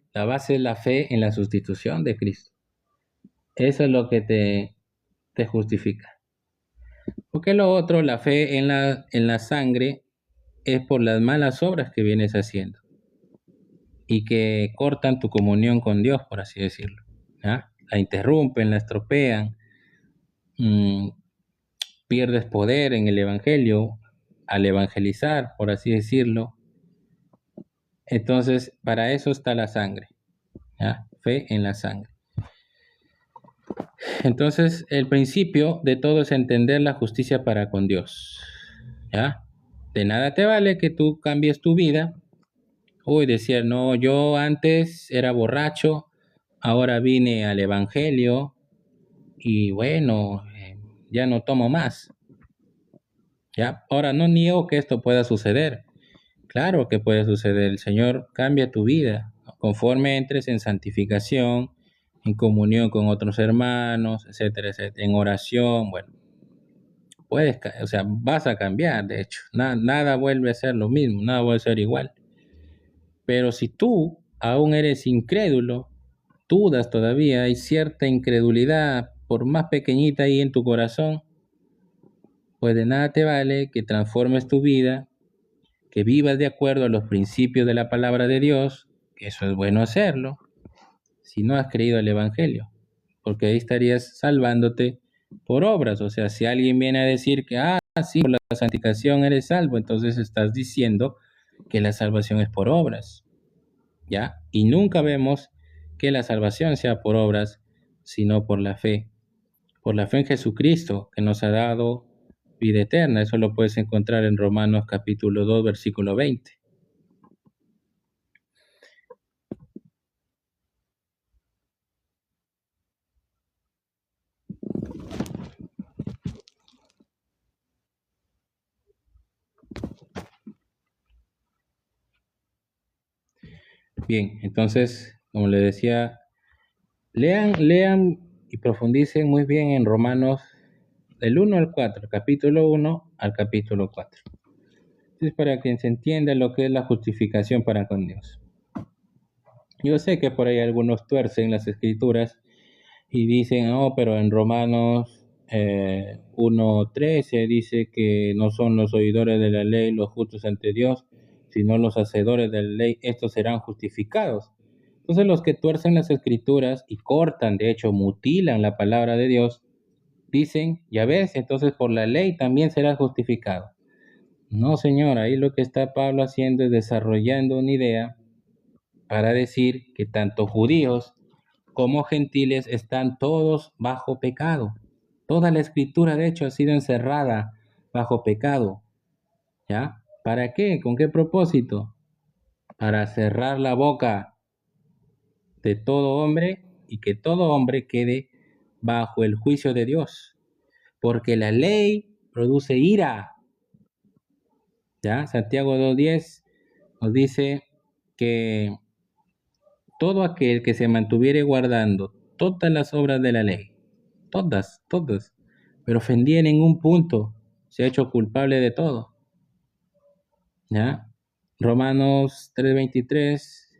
es la fe en la sustitución de Cristo. Eso es lo que te justifica. Porque lo otro, la fe en la sangre, es por las malas obras que vienes haciendo y que cortan tu comunión con Dios, por así decirlo, ¿ya? La interrumpen, la estropean, mm, pierdes poder en el Evangelio al evangelizar, por así decirlo. Entonces, para eso está la sangre, ¿ya? Fe en la sangre. Entonces, el principio de todo es entender la justicia para con Dios, ¿ya? De nada te vale que tú cambies tu vida. Uy, decir, no, yo antes era borracho, ahora vine al Evangelio y bueno, ya no tomo más. ¿Ya? Ahora no niego que esto pueda suceder. Claro que puede suceder. El Señor cambia tu vida conforme entres en santificación, en comunión con otros hermanos, etcétera, etcétera, en oración. Bueno, o sea, vas a cambiar, de hecho. Nada vuelve a ser lo mismo, nada vuelve a ser igual. Pero si tú aún eres incrédulo, dudas todavía, hay cierta incredulidad, por más pequeñita ahí en tu corazón, pues de nada te vale que transformes tu vida, que vivas de acuerdo a los principios de la palabra de Dios, que eso es bueno hacerlo, si no has creído el Evangelio, porque ahí estarías salvándote por obras. O sea, si alguien viene a decir que, sí, por la santificación eres salvo, entonces estás diciendo que la salvación es por obras, ¿ya? Y nunca vemos que la salvación sea por obras, sino por la fe en Jesucristo, que nos ha dado vida eterna. Eso lo puedes encontrar en Romanos capítulo 2, versículo 20. Bien, entonces, como le decía, lean y profundicen muy bien en Romanos del 1 al 4, capítulo 1 al capítulo 4. Es para que se entienda lo que es la justificación para con Dios. Yo sé que por ahí algunos tuercen las escrituras y dicen, no, pero en Romanos 1:13 dice que no son los oidores de la ley los justos ante Dios, sino los hacedores de la ley, estos serán justificados. Entonces los que tuercen las escrituras y cortan, de hecho mutilan la palabra de Dios, dicen, ya ves, entonces por la ley también será justificado. No, señor, ahí lo que está Pablo haciendo es desarrollando una idea para decir que tanto judíos como gentiles están todos bajo pecado. Toda la escritura, de hecho, ha sido encerrada bajo pecado. ¿Ya? ¿Para qué? ¿Con qué propósito? Para cerrar la boca de todo hombre y que todo hombre quede bajo el juicio de Dios. Porque la ley produce ira. ¿Ya? Santiago 2:10 nos dice que todo aquel que se mantuviere guardando todas las obras de la ley, todas, pero ofendiera en un punto, se ha hecho culpable de todo. ¿Ya? Romanos 3:23,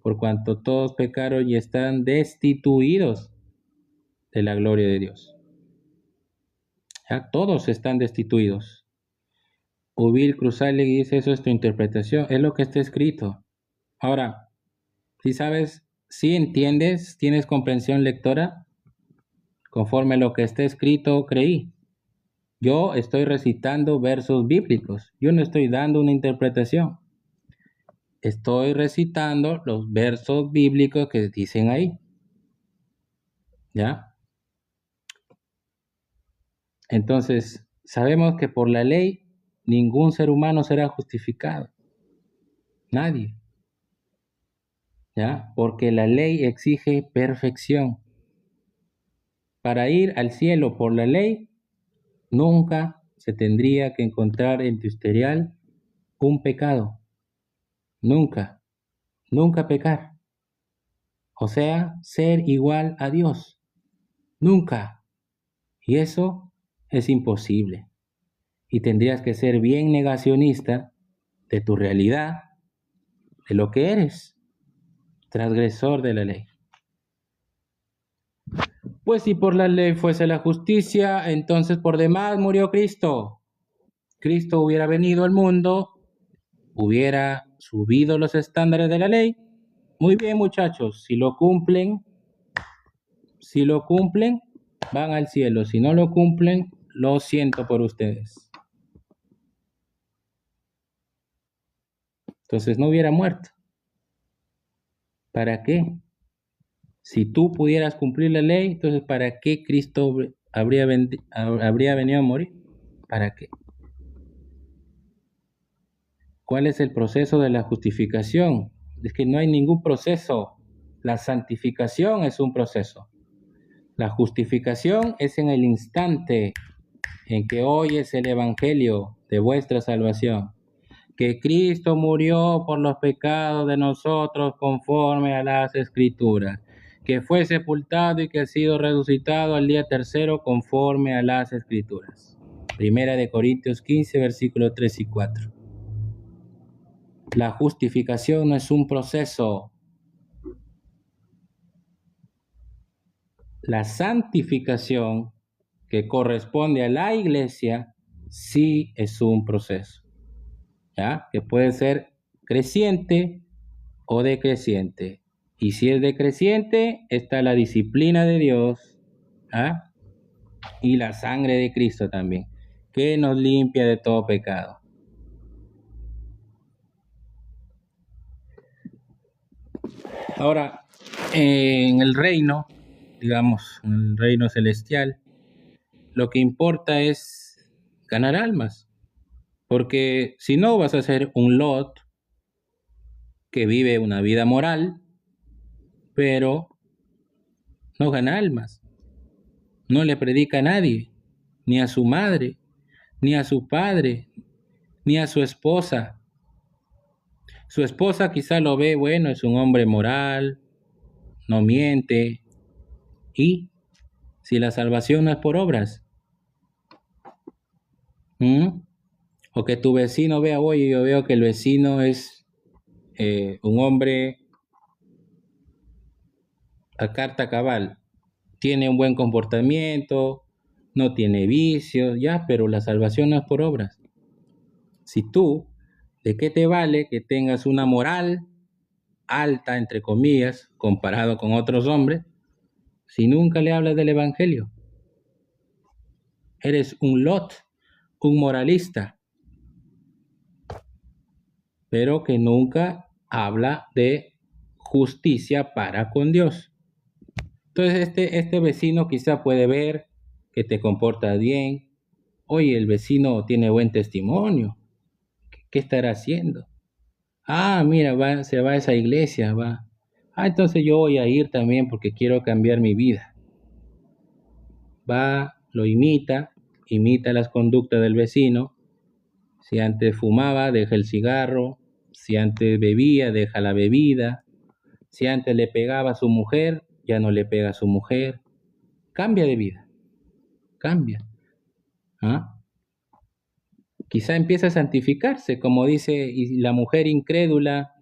por cuanto todos pecaron y están destituidos de la gloria de Dios. ¿Ya? Todos están destituidos. Ubil Cruzallegui dice, eso es tu interpretación, es lo que está escrito. Ahora, si sabes, si entiendes, tienes comprensión lectora, conforme a lo que está escrito, creí. Yo estoy recitando versos bíblicos, yo no estoy dando una interpretación. Estoy recitando los versos bíblicos que dicen ahí. ¿Ya? Entonces, sabemos que por la ley ningún ser humano será justificado. Nadie. ¿Ya? Porque la ley exige perfección. Para ir al cielo por la ley, nunca se tendría que encontrar en tu historial un pecado. Nunca. Nunca pecar. O sea, ser igual a Dios. Nunca. Y eso es imposible. Y tendrías que ser bien negacionista de tu realidad, de lo que eres, transgresor de la ley. Pues si por la ley fuese la justicia, entonces por demás murió Cristo. Cristo hubiera venido al mundo, hubiera subido los estándares de la ley. Muy bien, muchachos, si lo cumplen, van al cielo. Si no lo cumplen, lo siento por ustedes. Entonces no hubiera muerto. ¿Para qué? Si tú pudieras cumplir la ley, entonces ¿para qué Cristo habría venido a morir? ¿Para qué? ¿Cuál es el proceso de la justificación? Es que no hay ningún proceso. La santificación es un proceso. La justificación es en el instante en que oyes el evangelio de vuestra salvación, que Cristo murió por los pecados de nosotros conforme a las Escrituras, que fue sepultado y que ha sido resucitado al día tercero conforme a las Escrituras. Primera de Corintios 15, versículos 3 y 4. La justificación no es un proceso. La santificación, que corresponde a la iglesia, sí es un proceso, ¿ya? Que puede ser creciente o decreciente. Y si es decreciente, está la disciplina de Dios, ¿ah? Y la sangre de Cristo también, que nos limpia de todo pecado. Ahora, en el reino, digamos, en el reino celestial, lo que importa es ganar almas, porque si no vas a ser un Lot que vive una vida moral, pero no gana almas, no le predica a nadie, ni a su madre, ni a su padre, ni a su esposa. Su esposa quizá lo ve, bueno, es un hombre moral, no miente, y si la salvación no es por obras, ¿m? O que tu vecino vea, oye, yo veo que el vecino es un hombre a carta cabal, tiene un buen comportamiento, no tiene vicios, ya, pero la salvación no es por obras. Si tú, ¿de qué te vale que tengas una moral alta, entre comillas, comparado con otros hombres, si nunca le hablas del Evangelio? Eres un Lot, un moralista, pero que nunca habla de justicia para con Dios. Entonces este vecino quizá puede ver que te comportas bien. Oye, el vecino tiene buen testimonio. ¿Qué estará haciendo? Ah, mira, se va a esa iglesia, va. Ah, entonces yo voy a ir también porque quiero cambiar mi vida. Va, lo imita las conductas del vecino. Si antes fumaba, deja el cigarro. Si antes bebía, deja la bebida. Si antes le pegaba a su mujer, ya no le pega a su mujer. Cambia de vida, cambia. ¿Ah? Quizá empieza a santificarse, como dice, y la mujer incrédula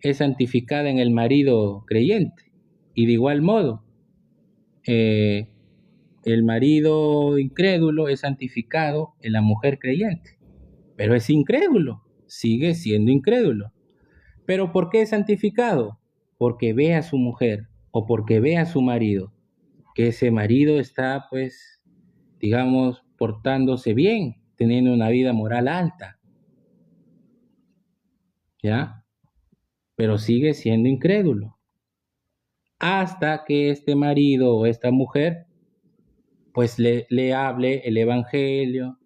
es santificada en el marido creyente. Y de igual modo, eh, el marido incrédulo es santificado en la mujer creyente, pero es incrédulo, sigue siendo incrédulo. ¿Pero por qué es santificado? Porque ve a su mujer o porque ve a su marido, que ese marido está, pues, digamos, portándose bien, teniendo una vida moral alta, ¿ya? Pero sigue siendo incrédulo. Hasta que este marido o esta mujer, pues, le hable el Evangelio,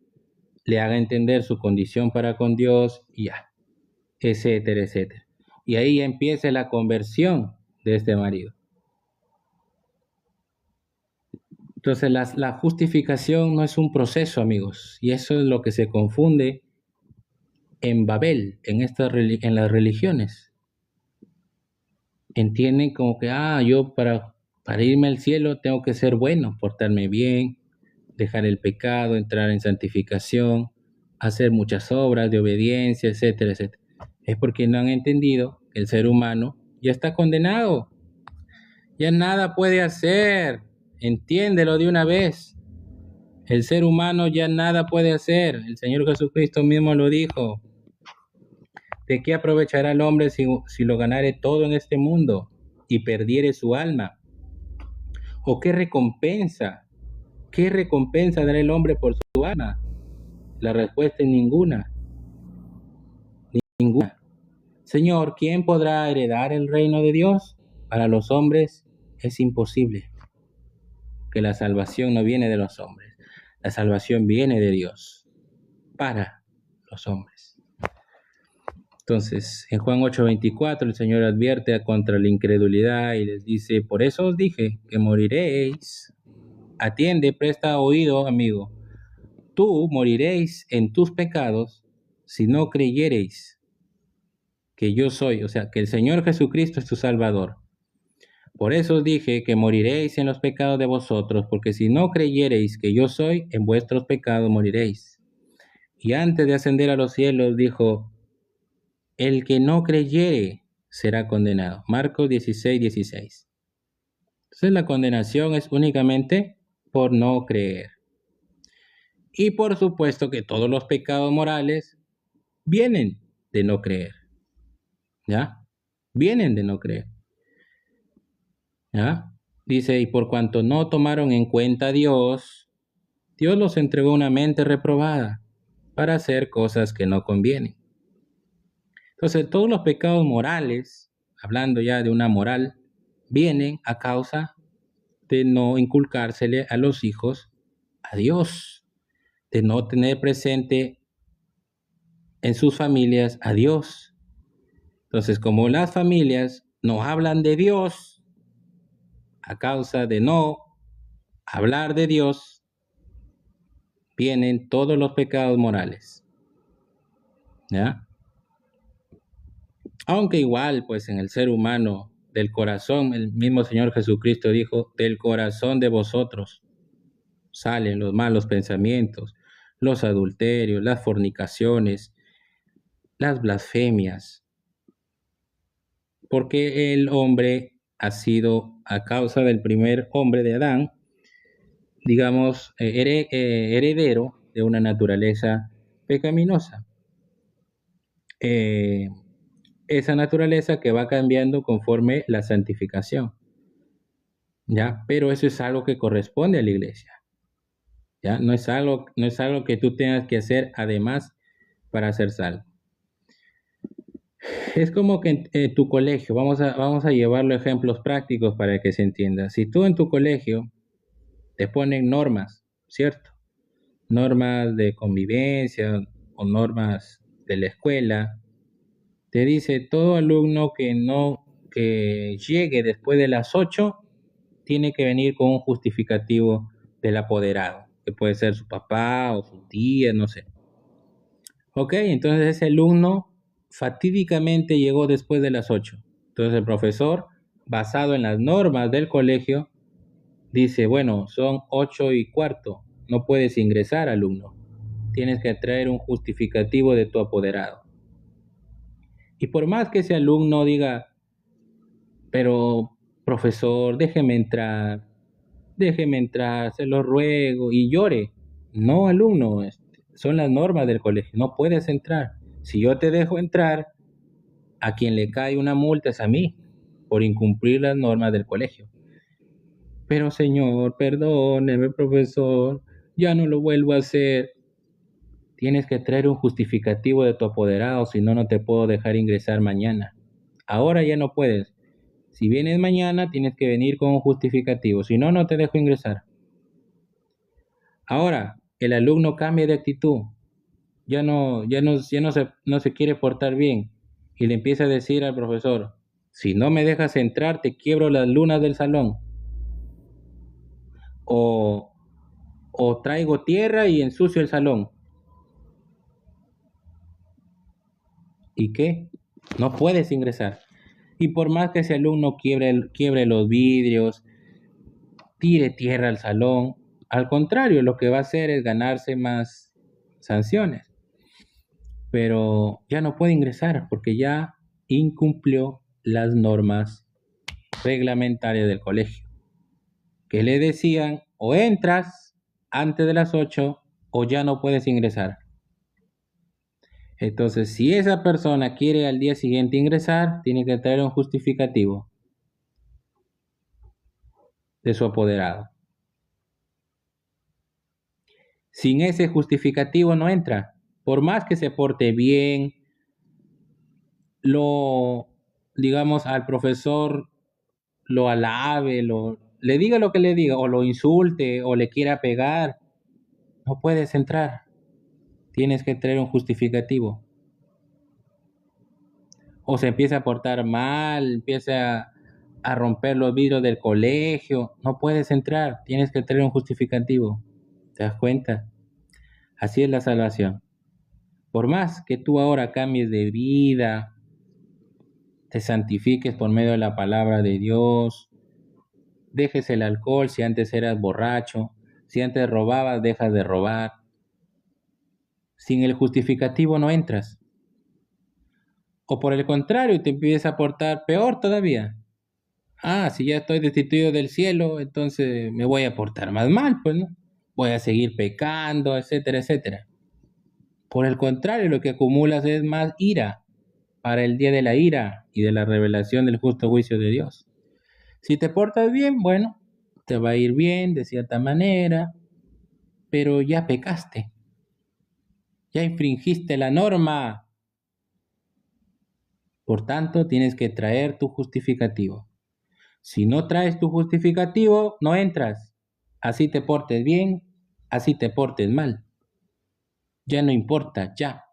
le haga entender su condición para con Dios y ya, etcétera, etcétera. Y ahí ya empieza la conversión de este marido. Entonces, la justificación no es un proceso, amigos, y eso es lo que se confunde en Babel, en las religiones. Entienden como que, yo para irme al cielo tengo que ser bueno, portarme bien, dejar el pecado, entrar en santificación, hacer muchas obras de obediencia, etcétera, etcétera. Es porque no han entendido que el ser humano ya está condenado, ya nada puede hacer. Entiéndelo de una vez. El ser humano ya nada puede hacer. El Señor Jesucristo mismo lo dijo. ¿De qué aprovechará el hombre si lo ganare todo en este mundo y perdiere su alma? ¿O qué recompensa? ¿Qué recompensa dará el hombre por su alma? La respuesta es ninguna. Ninguna. Señor, ¿quién podrá heredar el reino de Dios? Para los hombres es imposible, que la salvación no viene de los hombres. La salvación viene de Dios para los hombres. Entonces, en Juan 8:24 el Señor advierte contra la incredulidad y les dice, por eso os dije que moriréis. Atiende, presta oído, amigo. Tú moriréis en tus pecados si no creyereis que yo soy, o sea, que el Señor Jesucristo es tu Salvador. Por eso os dije que moriréis en los pecados de vosotros, porque si no creyereis que yo soy, en vuestros pecados moriréis. Y antes de ascender a los cielos dijo, el que no creyere será condenado. Marcos 16:16. Entonces la condenación es únicamente por no creer. Y por supuesto que todos los pecados morales vienen de no creer. ¿Ya? Vienen de no creer. ¿Ya? Dice, y por cuanto no tomaron en cuenta a Dios, Dios los entregó una mente reprobada para hacer cosas que no convienen. Entonces, todos los pecados morales, hablando ya de una moral, vienen a causa de no inculcársele a los hijos a Dios, de no tener presente en sus familias a Dios. Entonces, como las familias no hablan de Dios, a causa de no hablar de Dios, vienen todos los pecados morales. ¿Ya? Aunque igual, pues en el ser humano, del corazón, el mismo Señor Jesucristo dijo, del corazón de vosotros salen los malos pensamientos, los adulterios, las fornicaciones, las blasfemias, porque el hombre ha sido a causa del primer hombre de Adán, digamos, heredero de una naturaleza pecaminosa. Eh, esa naturaleza que va cambiando conforme la santificación, ¿ya? Pero eso es algo que corresponde a la iglesia, ¿ya? No es algo que tú tengas que hacer además para ser salvo. Es como que en tu colegio, vamos a llevarlo a ejemplos prácticos para que se entienda. Si tú en tu colegio te ponen normas, ¿cierto? Normas de convivencia o normas de la escuela, te dice todo alumno que llegue después de las 8 tiene que venir con un justificativo del apoderado, que puede ser su papá o su tía, no sé. Ok, entonces ese alumno fatídicamente llegó después de las 8. Entonces el profesor, basado en las normas del colegio, dice, bueno, son 8:15, no puedes ingresar, alumno. Tienes que traer un justificativo de tu apoderado. Y por más que ese alumno diga, pero profesor, déjeme entrar, se lo ruego, y llore. No, alumno, son las normas del colegio, no puedes entrar. Si yo te dejo entrar, a quien le cae una multa es a mí, por incumplir las normas del colegio. Pero señor, perdóneme, profesor, ya no lo vuelvo a hacer. Tienes que traer un justificativo de tu apoderado, si no, no te puedo dejar ingresar mañana. Ahora ya no puedes. Si vienes mañana, tienes que venir con un justificativo, si no, no te dejo ingresar. Ahora, el alumno cambia de actitud, ya no se quiere portar bien y le empieza a decir al profesor, si no me dejas entrar, te quiebro las lunas del salón. O, o traigo tierra y ensucio el salón. ¿Y qué? No puedes ingresar. Y por más que ese alumno quiebre los vidrios, tire tierra al salón, al contrario, lo que va a hacer es ganarse más sanciones. Pero ya no puede ingresar porque ya incumplió las normas reglamentarias del colegio, que le decían o entras antes de las 8 o ya no puedes ingresar. Entonces, si esa persona quiere al día siguiente ingresar, tiene que traer un justificativo de su apoderado. Sin ese justificativo no entra. Por más que se porte bien, digamos, al profesor lo alabe, le diga lo que le diga, o lo insulte, o le quiera pegar, no puedes entrar. Tienes que traer un justificativo. O se empieza a portar mal, empieza a romper los vidrios del colegio, no puedes entrar, tienes que traer un justificativo. ¿Te das cuenta? Así es la salvación. Por más que tú ahora cambies de vida, te santifiques por medio de la palabra de Dios, dejes el alcohol si antes eras borracho, si antes robabas, dejas de robar. Sin el justificativo no entras. O por el contrario, te empiezas a portar peor todavía. Ah, si ya estoy destituido del cielo, entonces me voy a portar más mal, pues, ¿no? Voy a seguir pecando, etcétera, etcétera. Por el contrario, lo que acumulas es más ira para el día de la ira y de la revelación del justo juicio de Dios. Si te portas bien, bueno, te va a ir bien de cierta manera, pero ya pecaste, ya infringiste la norma. Por tanto, tienes que traer tu justificativo. Si no traes tu justificativo, no entras. Así te portes bien, así te portes mal. Ya no importa, ya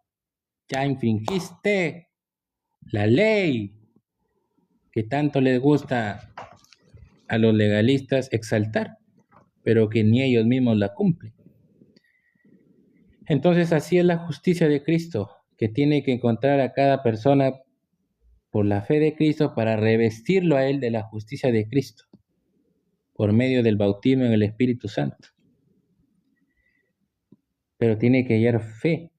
infringiste la ley que tanto les gusta a los legalistas exaltar, pero que ni ellos mismos la cumplen. Entonces así es la justicia de Cristo, que tiene que encontrar a cada persona por la fe de Cristo para revestirlo a él de la justicia de Cristo, por medio del bautismo en el Espíritu Santo. Pero tiene que hallar fe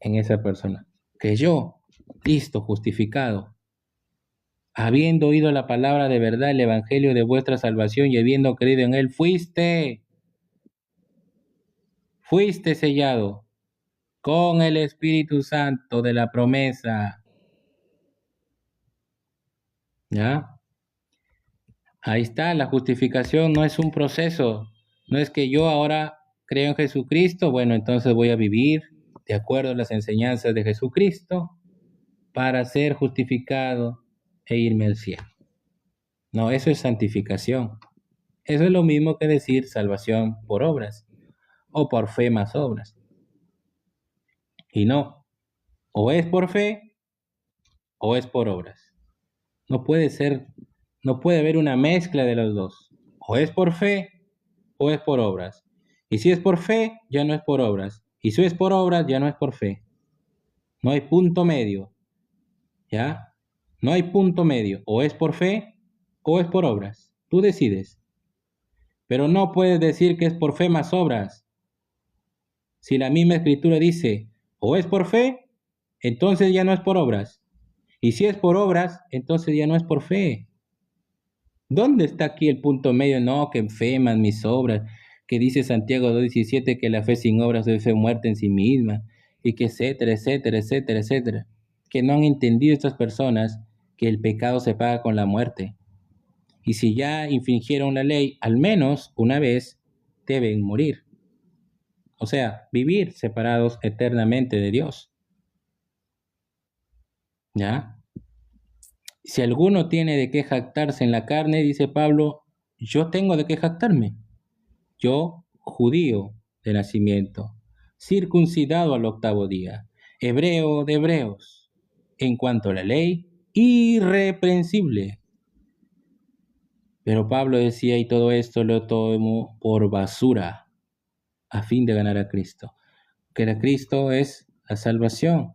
en esa persona. Que yo, listo, justificado, habiendo oído la palabra de verdad, el evangelio de vuestra salvación y habiendo creído en él, fuiste sellado con el Espíritu Santo de la promesa. ¿Ya? Ahí está, la justificación no es un proceso, no es que yo ahora creo en Jesucristo, bueno, entonces voy a vivir de acuerdo a las enseñanzas de Jesucristo para ser justificado e irme al cielo. No, eso es santificación. Eso es lo mismo que decir salvación por obras o por fe más obras. Y no, o es por fe o es por obras. No puede ser, no puede haber una mezcla de los dos. O es por fe o es por obras. Y si es por fe, ya no es por obras. Y si es por obras, ya no es por fe. No hay punto medio. ¿Ya? No hay punto medio. O es por fe o es por obras. Tú decides. Pero no puedes decir que es por fe más obras. Si la misma escritura dice, o es por fe, entonces ya no es por obras. Y si es por obras, entonces ya no es por fe. ¿Dónde está aquí el punto medio? No, que fe más mis obras, que dice Santiago 2:17 que la fe sin obras es fe muerta en sí misma, y que etcétera, etcétera, etcétera, etcétera. Que no han entendido estas personas que el pecado se paga con la muerte. Y si ya infringieron la ley, al menos una vez deben morir. O sea, vivir separados eternamente de Dios. ¿Ya? Si alguno tiene de qué jactarse en la carne, dice Pablo, yo tengo de qué jactarme. Yo, judío de nacimiento, circuncidado al 8º día, hebreo de hebreos, en cuanto a la ley, irreprensible. Pero Pablo decía, y todo esto lo tomo por basura, a fin de ganar a Cristo. Que a Cristo es la salvación.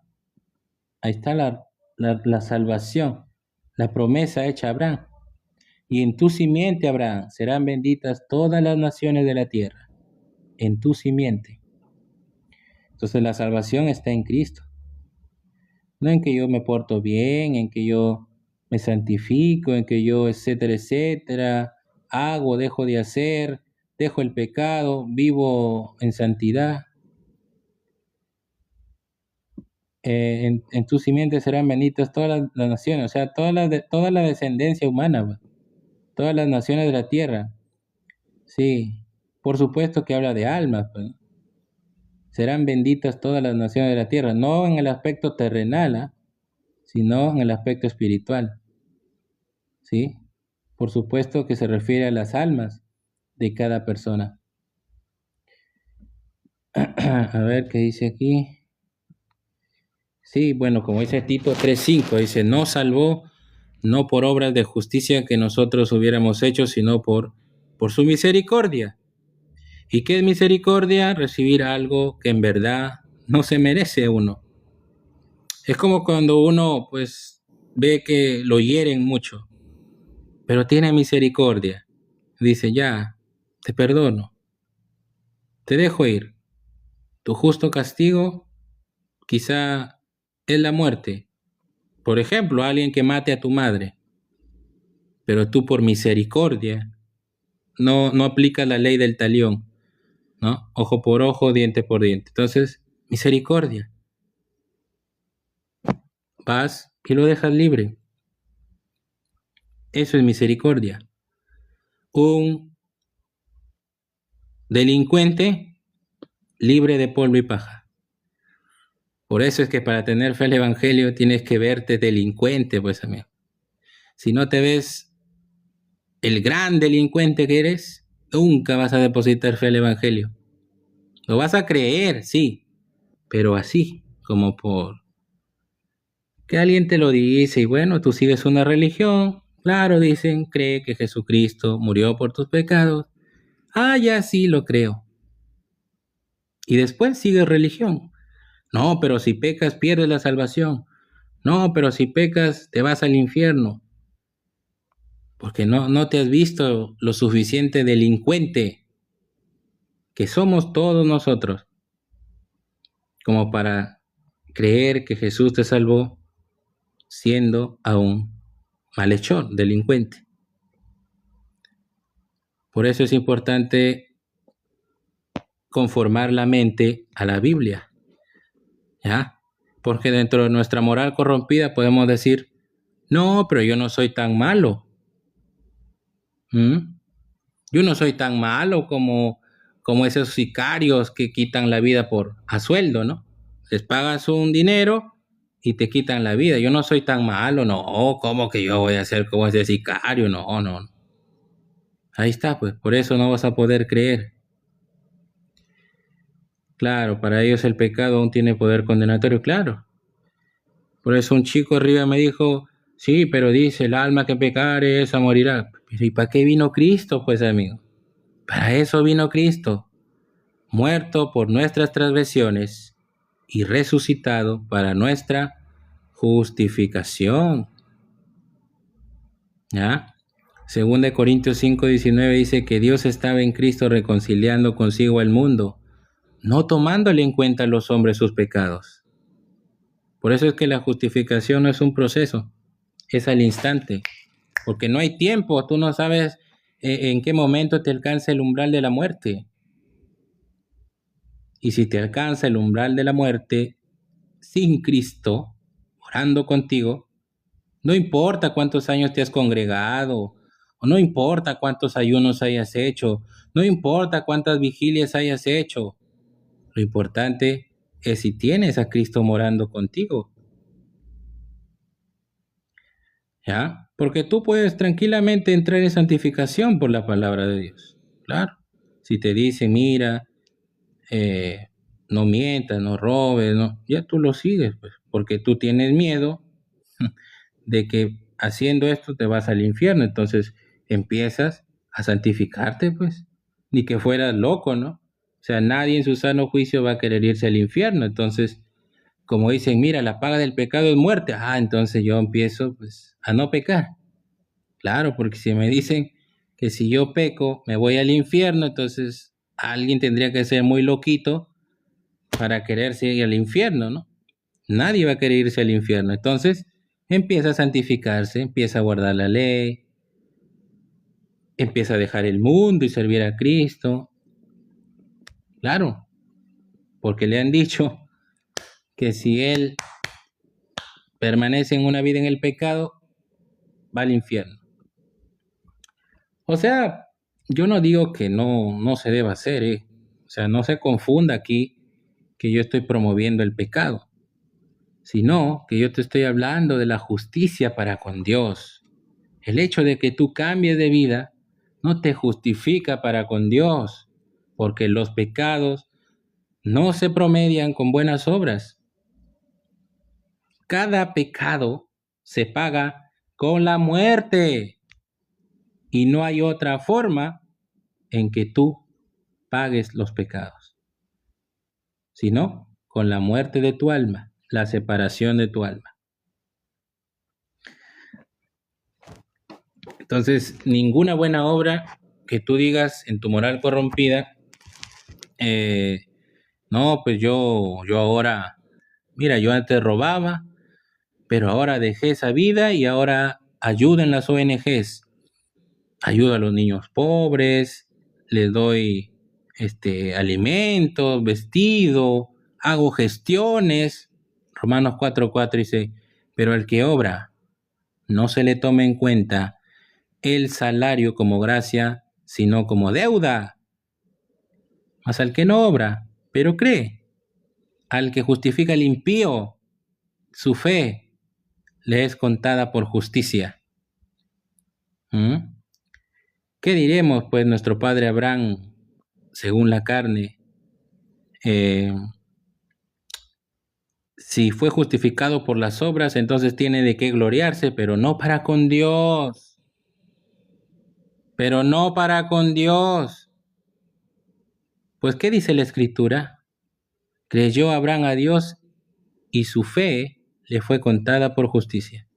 Ahí está la salvación, la promesa hecha a Abraham. Y en tu simiente, Abraham, serán benditas todas las naciones de la tierra. En tu simiente. Entonces la salvación está en Cristo. No en que yo me porto bien, en que yo me santifico, en que yo, etcétera, etcétera, hago, dejo de hacer, dejo el pecado, vivo en santidad. En tu simiente serán benditas todas las naciones, o sea, toda la descendencia humana, todas las naciones de la tierra. Sí, por supuesto que habla de almas, pues. Serán benditas todas las naciones de la tierra, no en el aspecto terrenal, sino en el aspecto espiritual. ¿Sí? Por supuesto que se refiere a las almas de cada persona. A ver qué dice aquí. Sí, bueno, como dice Tito 3:5, dice, no salvó, no por obras de justicia que nosotros hubiéramos hecho, sino por su misericordia. ¿Y qué es misericordia? Recibir algo que en verdad no se merece uno. Es como cuando uno, pues, ve que lo hieren mucho, pero tiene misericordia. Dice, ya, te perdono, te dejo ir. Tu justo castigo quizá es la muerte. Por ejemplo, alguien que mate a tu madre, pero tú por misericordia no aplicas la ley del talión, ¿no? Ojo por ojo, diente por diente. Entonces, misericordia. Vas y lo dejas libre. Eso es misericordia. Un delincuente libre de polvo y paja. Por eso es que para tener fe al Evangelio tienes que verte delincuente, pues amigo. Si no te ves el gran delincuente que eres, nunca vas a depositar fe al Evangelio. Lo vas a creer, sí, pero así, como por que alguien te lo dice y bueno, tú sigues una religión, claro, dicen, cree que Jesucristo murió por tus pecados. Ah, ya sí lo creo. Y después sigue religión. No, pero si pecas pierdes la salvación. No, pero si pecas te vas al infierno. Porque no te has visto lo suficiente delincuente que somos todos nosotros como para creer que Jesús te salvó siendo aún malhechor, delincuente. Por eso es importante conformar la mente a la Biblia, ¿ya? Porque dentro de nuestra moral corrompida podemos decir, no, pero yo no soy tan malo. ¿Mm? Yo no soy tan malo como esos sicarios que quitan la vida a sueldo, ¿no? Les pagas un dinero y te quitan la vida. Yo no soy tan malo, no. ¿Cómo que yo voy a ser como ese sicario? No, no. Ahí está, pues, por eso no vas a poder creer. Claro, para ellos el pecado aún tiene poder condenatorio, claro. Por eso un chico arriba me dijo, sí, pero dice, el alma que pecare, esa morirá. Pero ¿y para qué vino Cristo, pues, amigo? Para eso vino Cristo, muerto por nuestras transgresiones y resucitado para nuestra justificación. ¿Ya? Según de Corintios 5:19 dice que Dios estaba en Cristo reconciliando consigo al mundo, no tomándole en cuenta a los hombres sus pecados. Por eso es que la justificación no es un proceso, es al instante, porque no hay tiempo, tú no sabes en qué momento te alcanza el umbral de la muerte. Y si te alcanza el umbral de la muerte sin Cristo, orando contigo, no importa cuántos años te has congregado, o no importa cuántos ayunos hayas hecho, no importa cuántas vigilias hayas hecho, lo importante es si tienes a Cristo morando contigo. ¿Ya? Porque tú puedes tranquilamente entrar en santificación por la palabra de Dios. Claro. Si te dice, mira, no mientas, no robes, no, ya tú lo sigues, pues, porque tú tienes miedo de que haciendo esto te vas al infierno. Entonces empiezas a santificarte, pues, ni que fueras loco, ¿no? O sea, nadie en su sano juicio va a querer irse al infierno. Entonces, como dicen, mira, la paga del pecado es muerte. Entonces yo empiezo, pues, a no pecar. Claro, porque si me dicen que si yo peco me voy al infierno, entonces alguien tendría que ser muy loquito para quererse ir al infierno, ¿no? Nadie va a querer irse al infierno. Entonces empieza a santificarse, empieza a guardar la ley, empieza a dejar el mundo y servir a Cristo. Claro, porque le han dicho que si él permanece en una vida en el pecado, va al infierno. O sea, yo no digo que no se deba hacer, ¿eh? O sea, no se confunda aquí que yo estoy promoviendo el pecado, sino que yo te estoy hablando de la justicia para con Dios. El hecho de que tú cambies de vida no te justifica para con Dios, porque los pecados no se promedian con buenas obras. Cada pecado se paga con la muerte y no hay otra forma en que tú pagues los pecados, sino con la muerte de tu alma, la separación de tu alma. Entonces, ninguna buena obra que tú digas en tu moral corrompida, no, pues yo ahora, mira, yo antes robaba, pero ahora dejé esa vida y ahora ayudo en las ONGs, ayudo a los niños pobres, les doy alimentos, vestido, hago gestiones. Romanos 4:4 dice, pero al que obra, no se le tome en cuenta el salario como gracia, sino como deuda. Mas al que no obra, pero cree, al que justifica el impío, su fe le es contada por justicia. ¿Mm? ¿Qué diremos, pues, nuestro padre Abraham, según la carne? Si fue justificado por las obras, entonces tiene de qué gloriarse, pero no para con Dios. Pero no para con Dios. Pues, ¿qué dice la Escritura? Creyó Abraham a Dios y su fe le fue contada por justicia.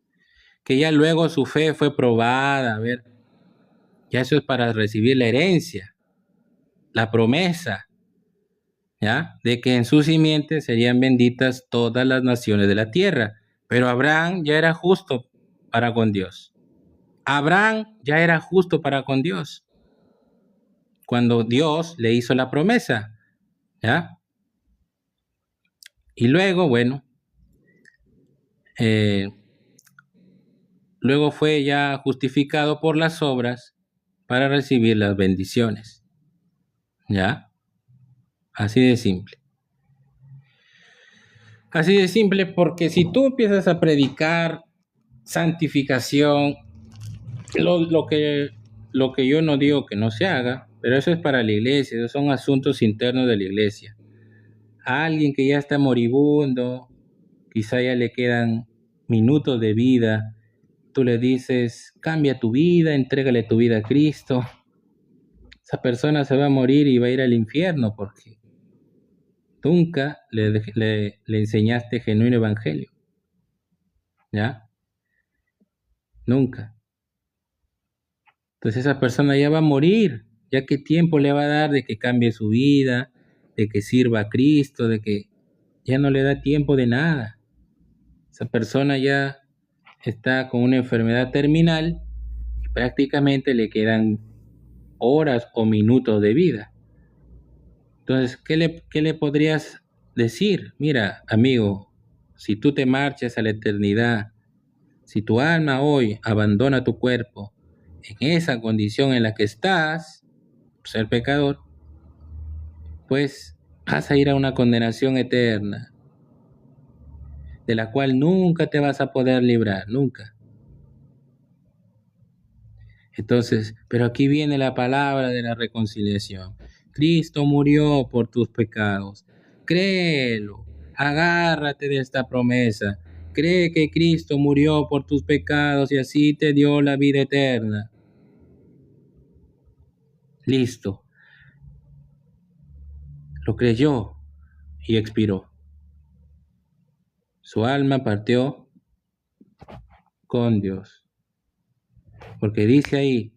Que ya luego su fe fue probada, a ver, ya eso es para recibir la herencia, la promesa, ¿ya? De que en su simiente serían benditas todas las naciones de la tierra. Pero Abraham ya era justo para con Dios. Abraham ya era justo para con Dios cuando Dios le hizo la promesa, ¿ya? Y luego, bueno, eh, luego fue ya justificado por las obras para recibir las bendiciones, ¿ya? Así de simple. Así de simple, porque si tú empiezas a predicar santificación, lo que yo no digo que no se haga, pero eso es para la iglesia, esos son asuntos internos de la iglesia. A alguien que ya está moribundo, quizá ya le quedan minutos de vida, tú le dices, cambia tu vida, entrégale tu vida a Cristo. Esa persona se va a morir y va a ir al infierno porque nunca le enseñaste genuino evangelio, ¿ya? Nunca. Entonces esa persona ya va a morir, ya qué tiempo le va a dar de que cambie su vida, de que sirva a Cristo, de que ya no le da tiempo de nada. Esa persona ya está con una enfermedad terminal y prácticamente le quedan horas o minutos de vida. Entonces, qué le podrías decir? Mira, amigo, si tú te marchas a la eternidad, si tu alma hoy abandona tu cuerpo en esa condición en la que estás, ser pecador, pues vas a ir a una condenación eterna, de la cual nunca te vas a poder librar, nunca. Entonces, pero aquí viene la palabra de la reconciliación. Cristo murió por tus pecados. Créelo, agárrate de esta promesa. Cree que Cristo murió por tus pecados y así te dio la vida eterna. Listo. Lo creyó y expiró. Su alma partió con Dios. Porque dice ahí,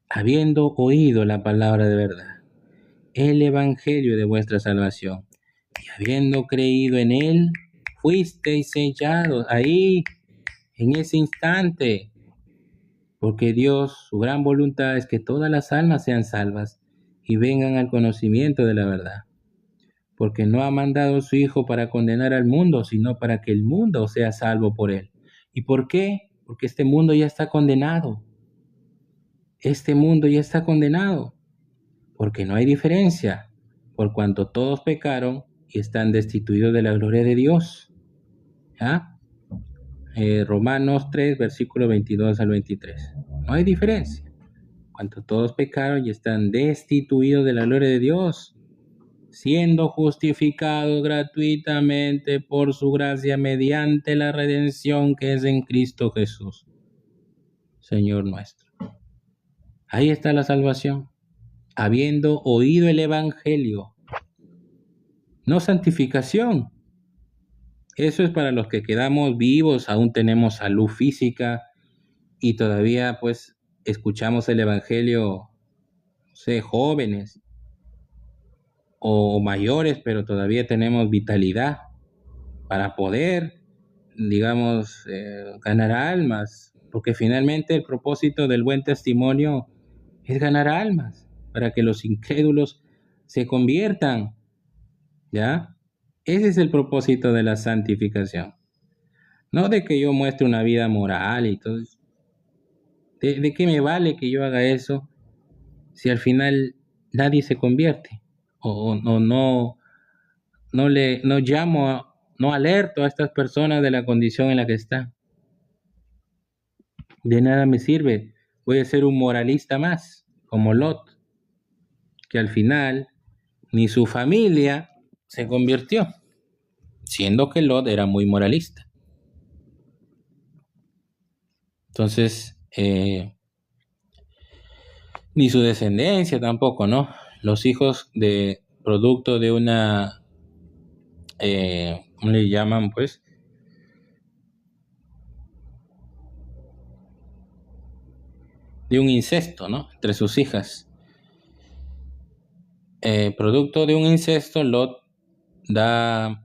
habiendo oído la palabra de verdad, el evangelio de vuestra salvación, y habiendo creído en él, fuisteis sellados ahí, en ese instante, porque Dios, su gran voluntad es que todas las almas sean salvas y vengan al conocimiento de la verdad, porque no ha mandado a su Hijo para condenar al mundo, sino para que el mundo sea salvo por él. ¿Y por qué? Porque este mundo ya está condenado. Este mundo ya está condenado, porque no hay diferencia, por cuanto todos pecaron y están destituidos de la gloria de Dios. ¿Ya? Romanos 3, versículo 22 al 23. No hay diferencia. Cuanto todos pecaron y están destituidos de la gloria de Dios, siendo justificados gratuitamente por su gracia mediante la redención que es en Cristo Jesús, Señor nuestro. Ahí está la salvación, habiendo oído el evangelio, no santificación. Eso es para los que quedamos vivos, aún tenemos salud física y todavía pues escuchamos el evangelio, no sé, jóvenes o mayores, pero todavía tenemos vitalidad para poder, digamos, ganar almas, porque finalmente el propósito del buen testimonio es ganar almas, para que los incrédulos se conviertan, ¿ya? Ese es el propósito de la santificación. No de que yo muestre una vida moral y todo eso. ¿De qué me vale que yo haga eso si al final nadie se convierte? O no llamo, no alerto a estas personas de la condición en la que están. De nada me sirve. Voy a ser un moralista más, como Lot, que al final ni su familia se convirtió, siendo que Lot era muy moralista. Entonces, ni su descendencia tampoco, ¿no? Los hijos de producto de una, ¿cómo le llaman? Pues, de un incesto, ¿no? Entre sus hijas. Producto de un incesto, Lot da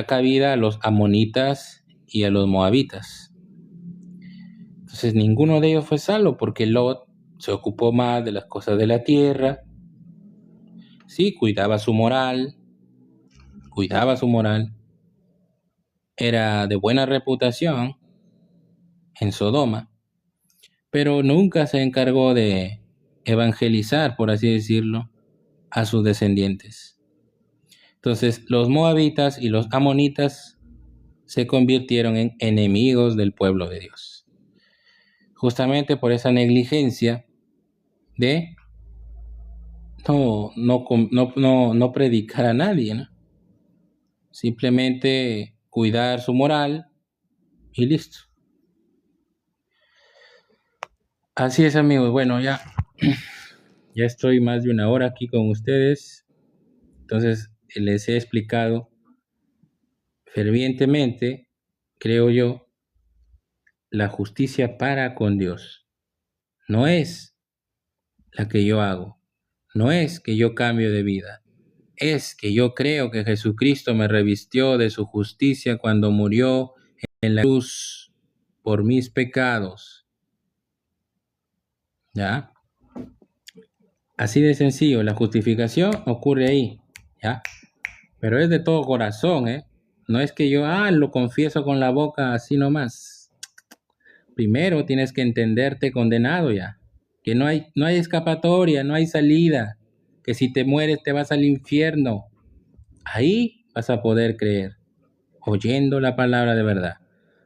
cabida a los amonitas y a los moabitas. Entonces ninguno de ellos fue salvo porque Lot se ocupó más de las cosas de la tierra, sí, cuidaba su moral, era de buena reputación en Sodoma, pero nunca se encargó de evangelizar, por así decirlo, a sus descendientes. Entonces los moabitas y los amonitas se convirtieron en enemigos del pueblo de Dios, justamente por esa negligencia de no predicar a nadie, ¿no? Simplemente cuidar su moral y listo. Así es, amigos. Bueno, ya estoy más de una hora aquí con ustedes. Entonces, les he explicado fervientemente, creo yo, la justicia para con Dios. No es la que yo hago. No es que yo cambio de vida. Es que yo creo que Jesucristo me revistió de su justicia cuando murió en la cruz por mis pecados. ¿Ya? Así de sencillo, la justificación ocurre ahí, ¿ya? Pero es de todo corazón, ¿eh? No es que yo, lo confieso con la boca así nomás. Primero tienes que entenderte condenado ya, que no hay escapatoria, no hay salida, que si te mueres te vas al infierno. Ahí vas a poder creer, oyendo la palabra de verdad.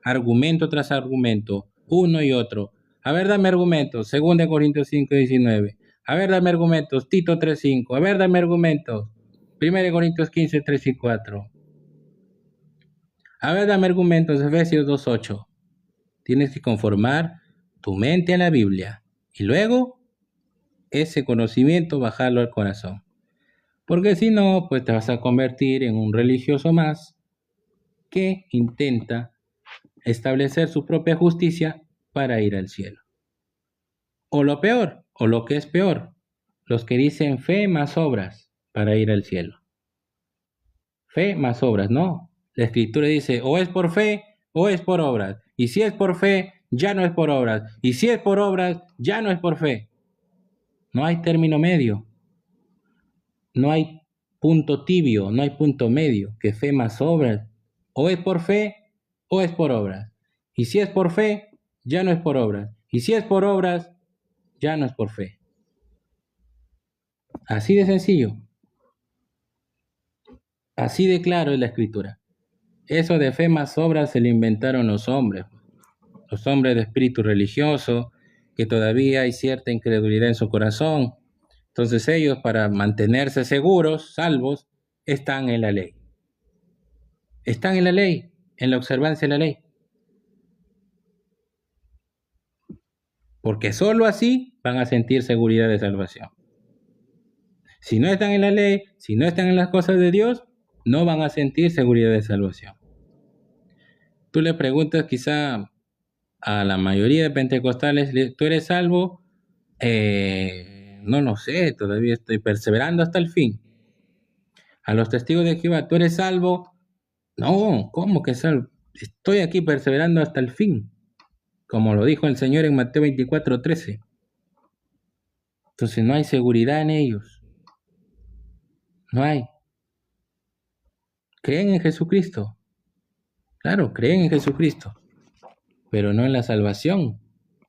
Argumento tras argumento, uno y otro. A ver, dame argumentos. 2 Corintios 5:19. A ver, dame argumentos. Tito 3:5. A ver, dame argumentos. 1 Corintios 15:3 y 4. A ver, dame argumentos. Efesios 2:8. Tienes que conformar tu mente a la Biblia y luego ese conocimiento bajarlo al corazón. Porque si no, pues te vas a convertir en un religioso más que intenta establecer su propia justicia para ir al cielo. O lo peor, o lo que es peor, los que dicen fe más obras para ir al cielo. Fe más obras, no. La escritura dice, o es por fe o es por obras. Y si es por fe, ya no es por obras. Y si es por obras, ya no es por fe. No hay término medio. No hay punto tibio, no hay punto medio, que fe más obras. O es por fe o es por obras. Y si es por fe, ya no es por obras. Y si es por obras, ya no es por fe. Así de sencillo. Así de claro es la escritura. Eso de fe más obras se lo inventaron los hombres de espíritu religioso, que todavía hay cierta incredulidad en su corazón. Entonces ellos, para mantenerse seguros, salvos, están en la ley. Están en la ley, en la observancia de la ley. Porque solo así van a sentir seguridad de salvación. Si no están en la ley, si no están en las cosas de Dios, no van a sentir seguridad de salvación. Tú le preguntas quizá a la mayoría de pentecostales, ¿tú eres salvo? No lo sé, todavía estoy perseverando hasta el fin. A los testigos de Jehová, ¿tú eres salvo? No, ¿cómo que salvo? Estoy aquí perseverando hasta el fin, como lo dijo el Señor en Mateo 24:13. Entonces no hay seguridad en ellos. No hay. ¿Creen en Jesucristo? Claro, creen en Jesucristo, pero no en la salvación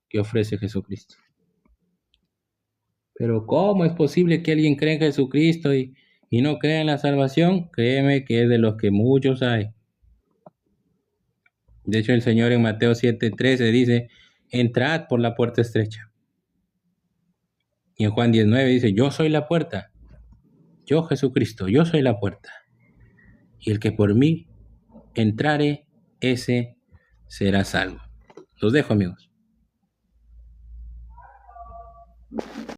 que ofrece Jesucristo. Pero ¿cómo es posible que alguien cree en Jesucristo y no crea en la salvación? Créeme que es de los que muchos hay. De hecho, el Señor en Mateo 7:13 dice, entrad por la puerta estrecha. Y en Juan 19 dice, yo soy la puerta. Yo, Jesucristo, yo soy la puerta. Y el que por mí entrare, ese será salvo. Los dejo, amigos.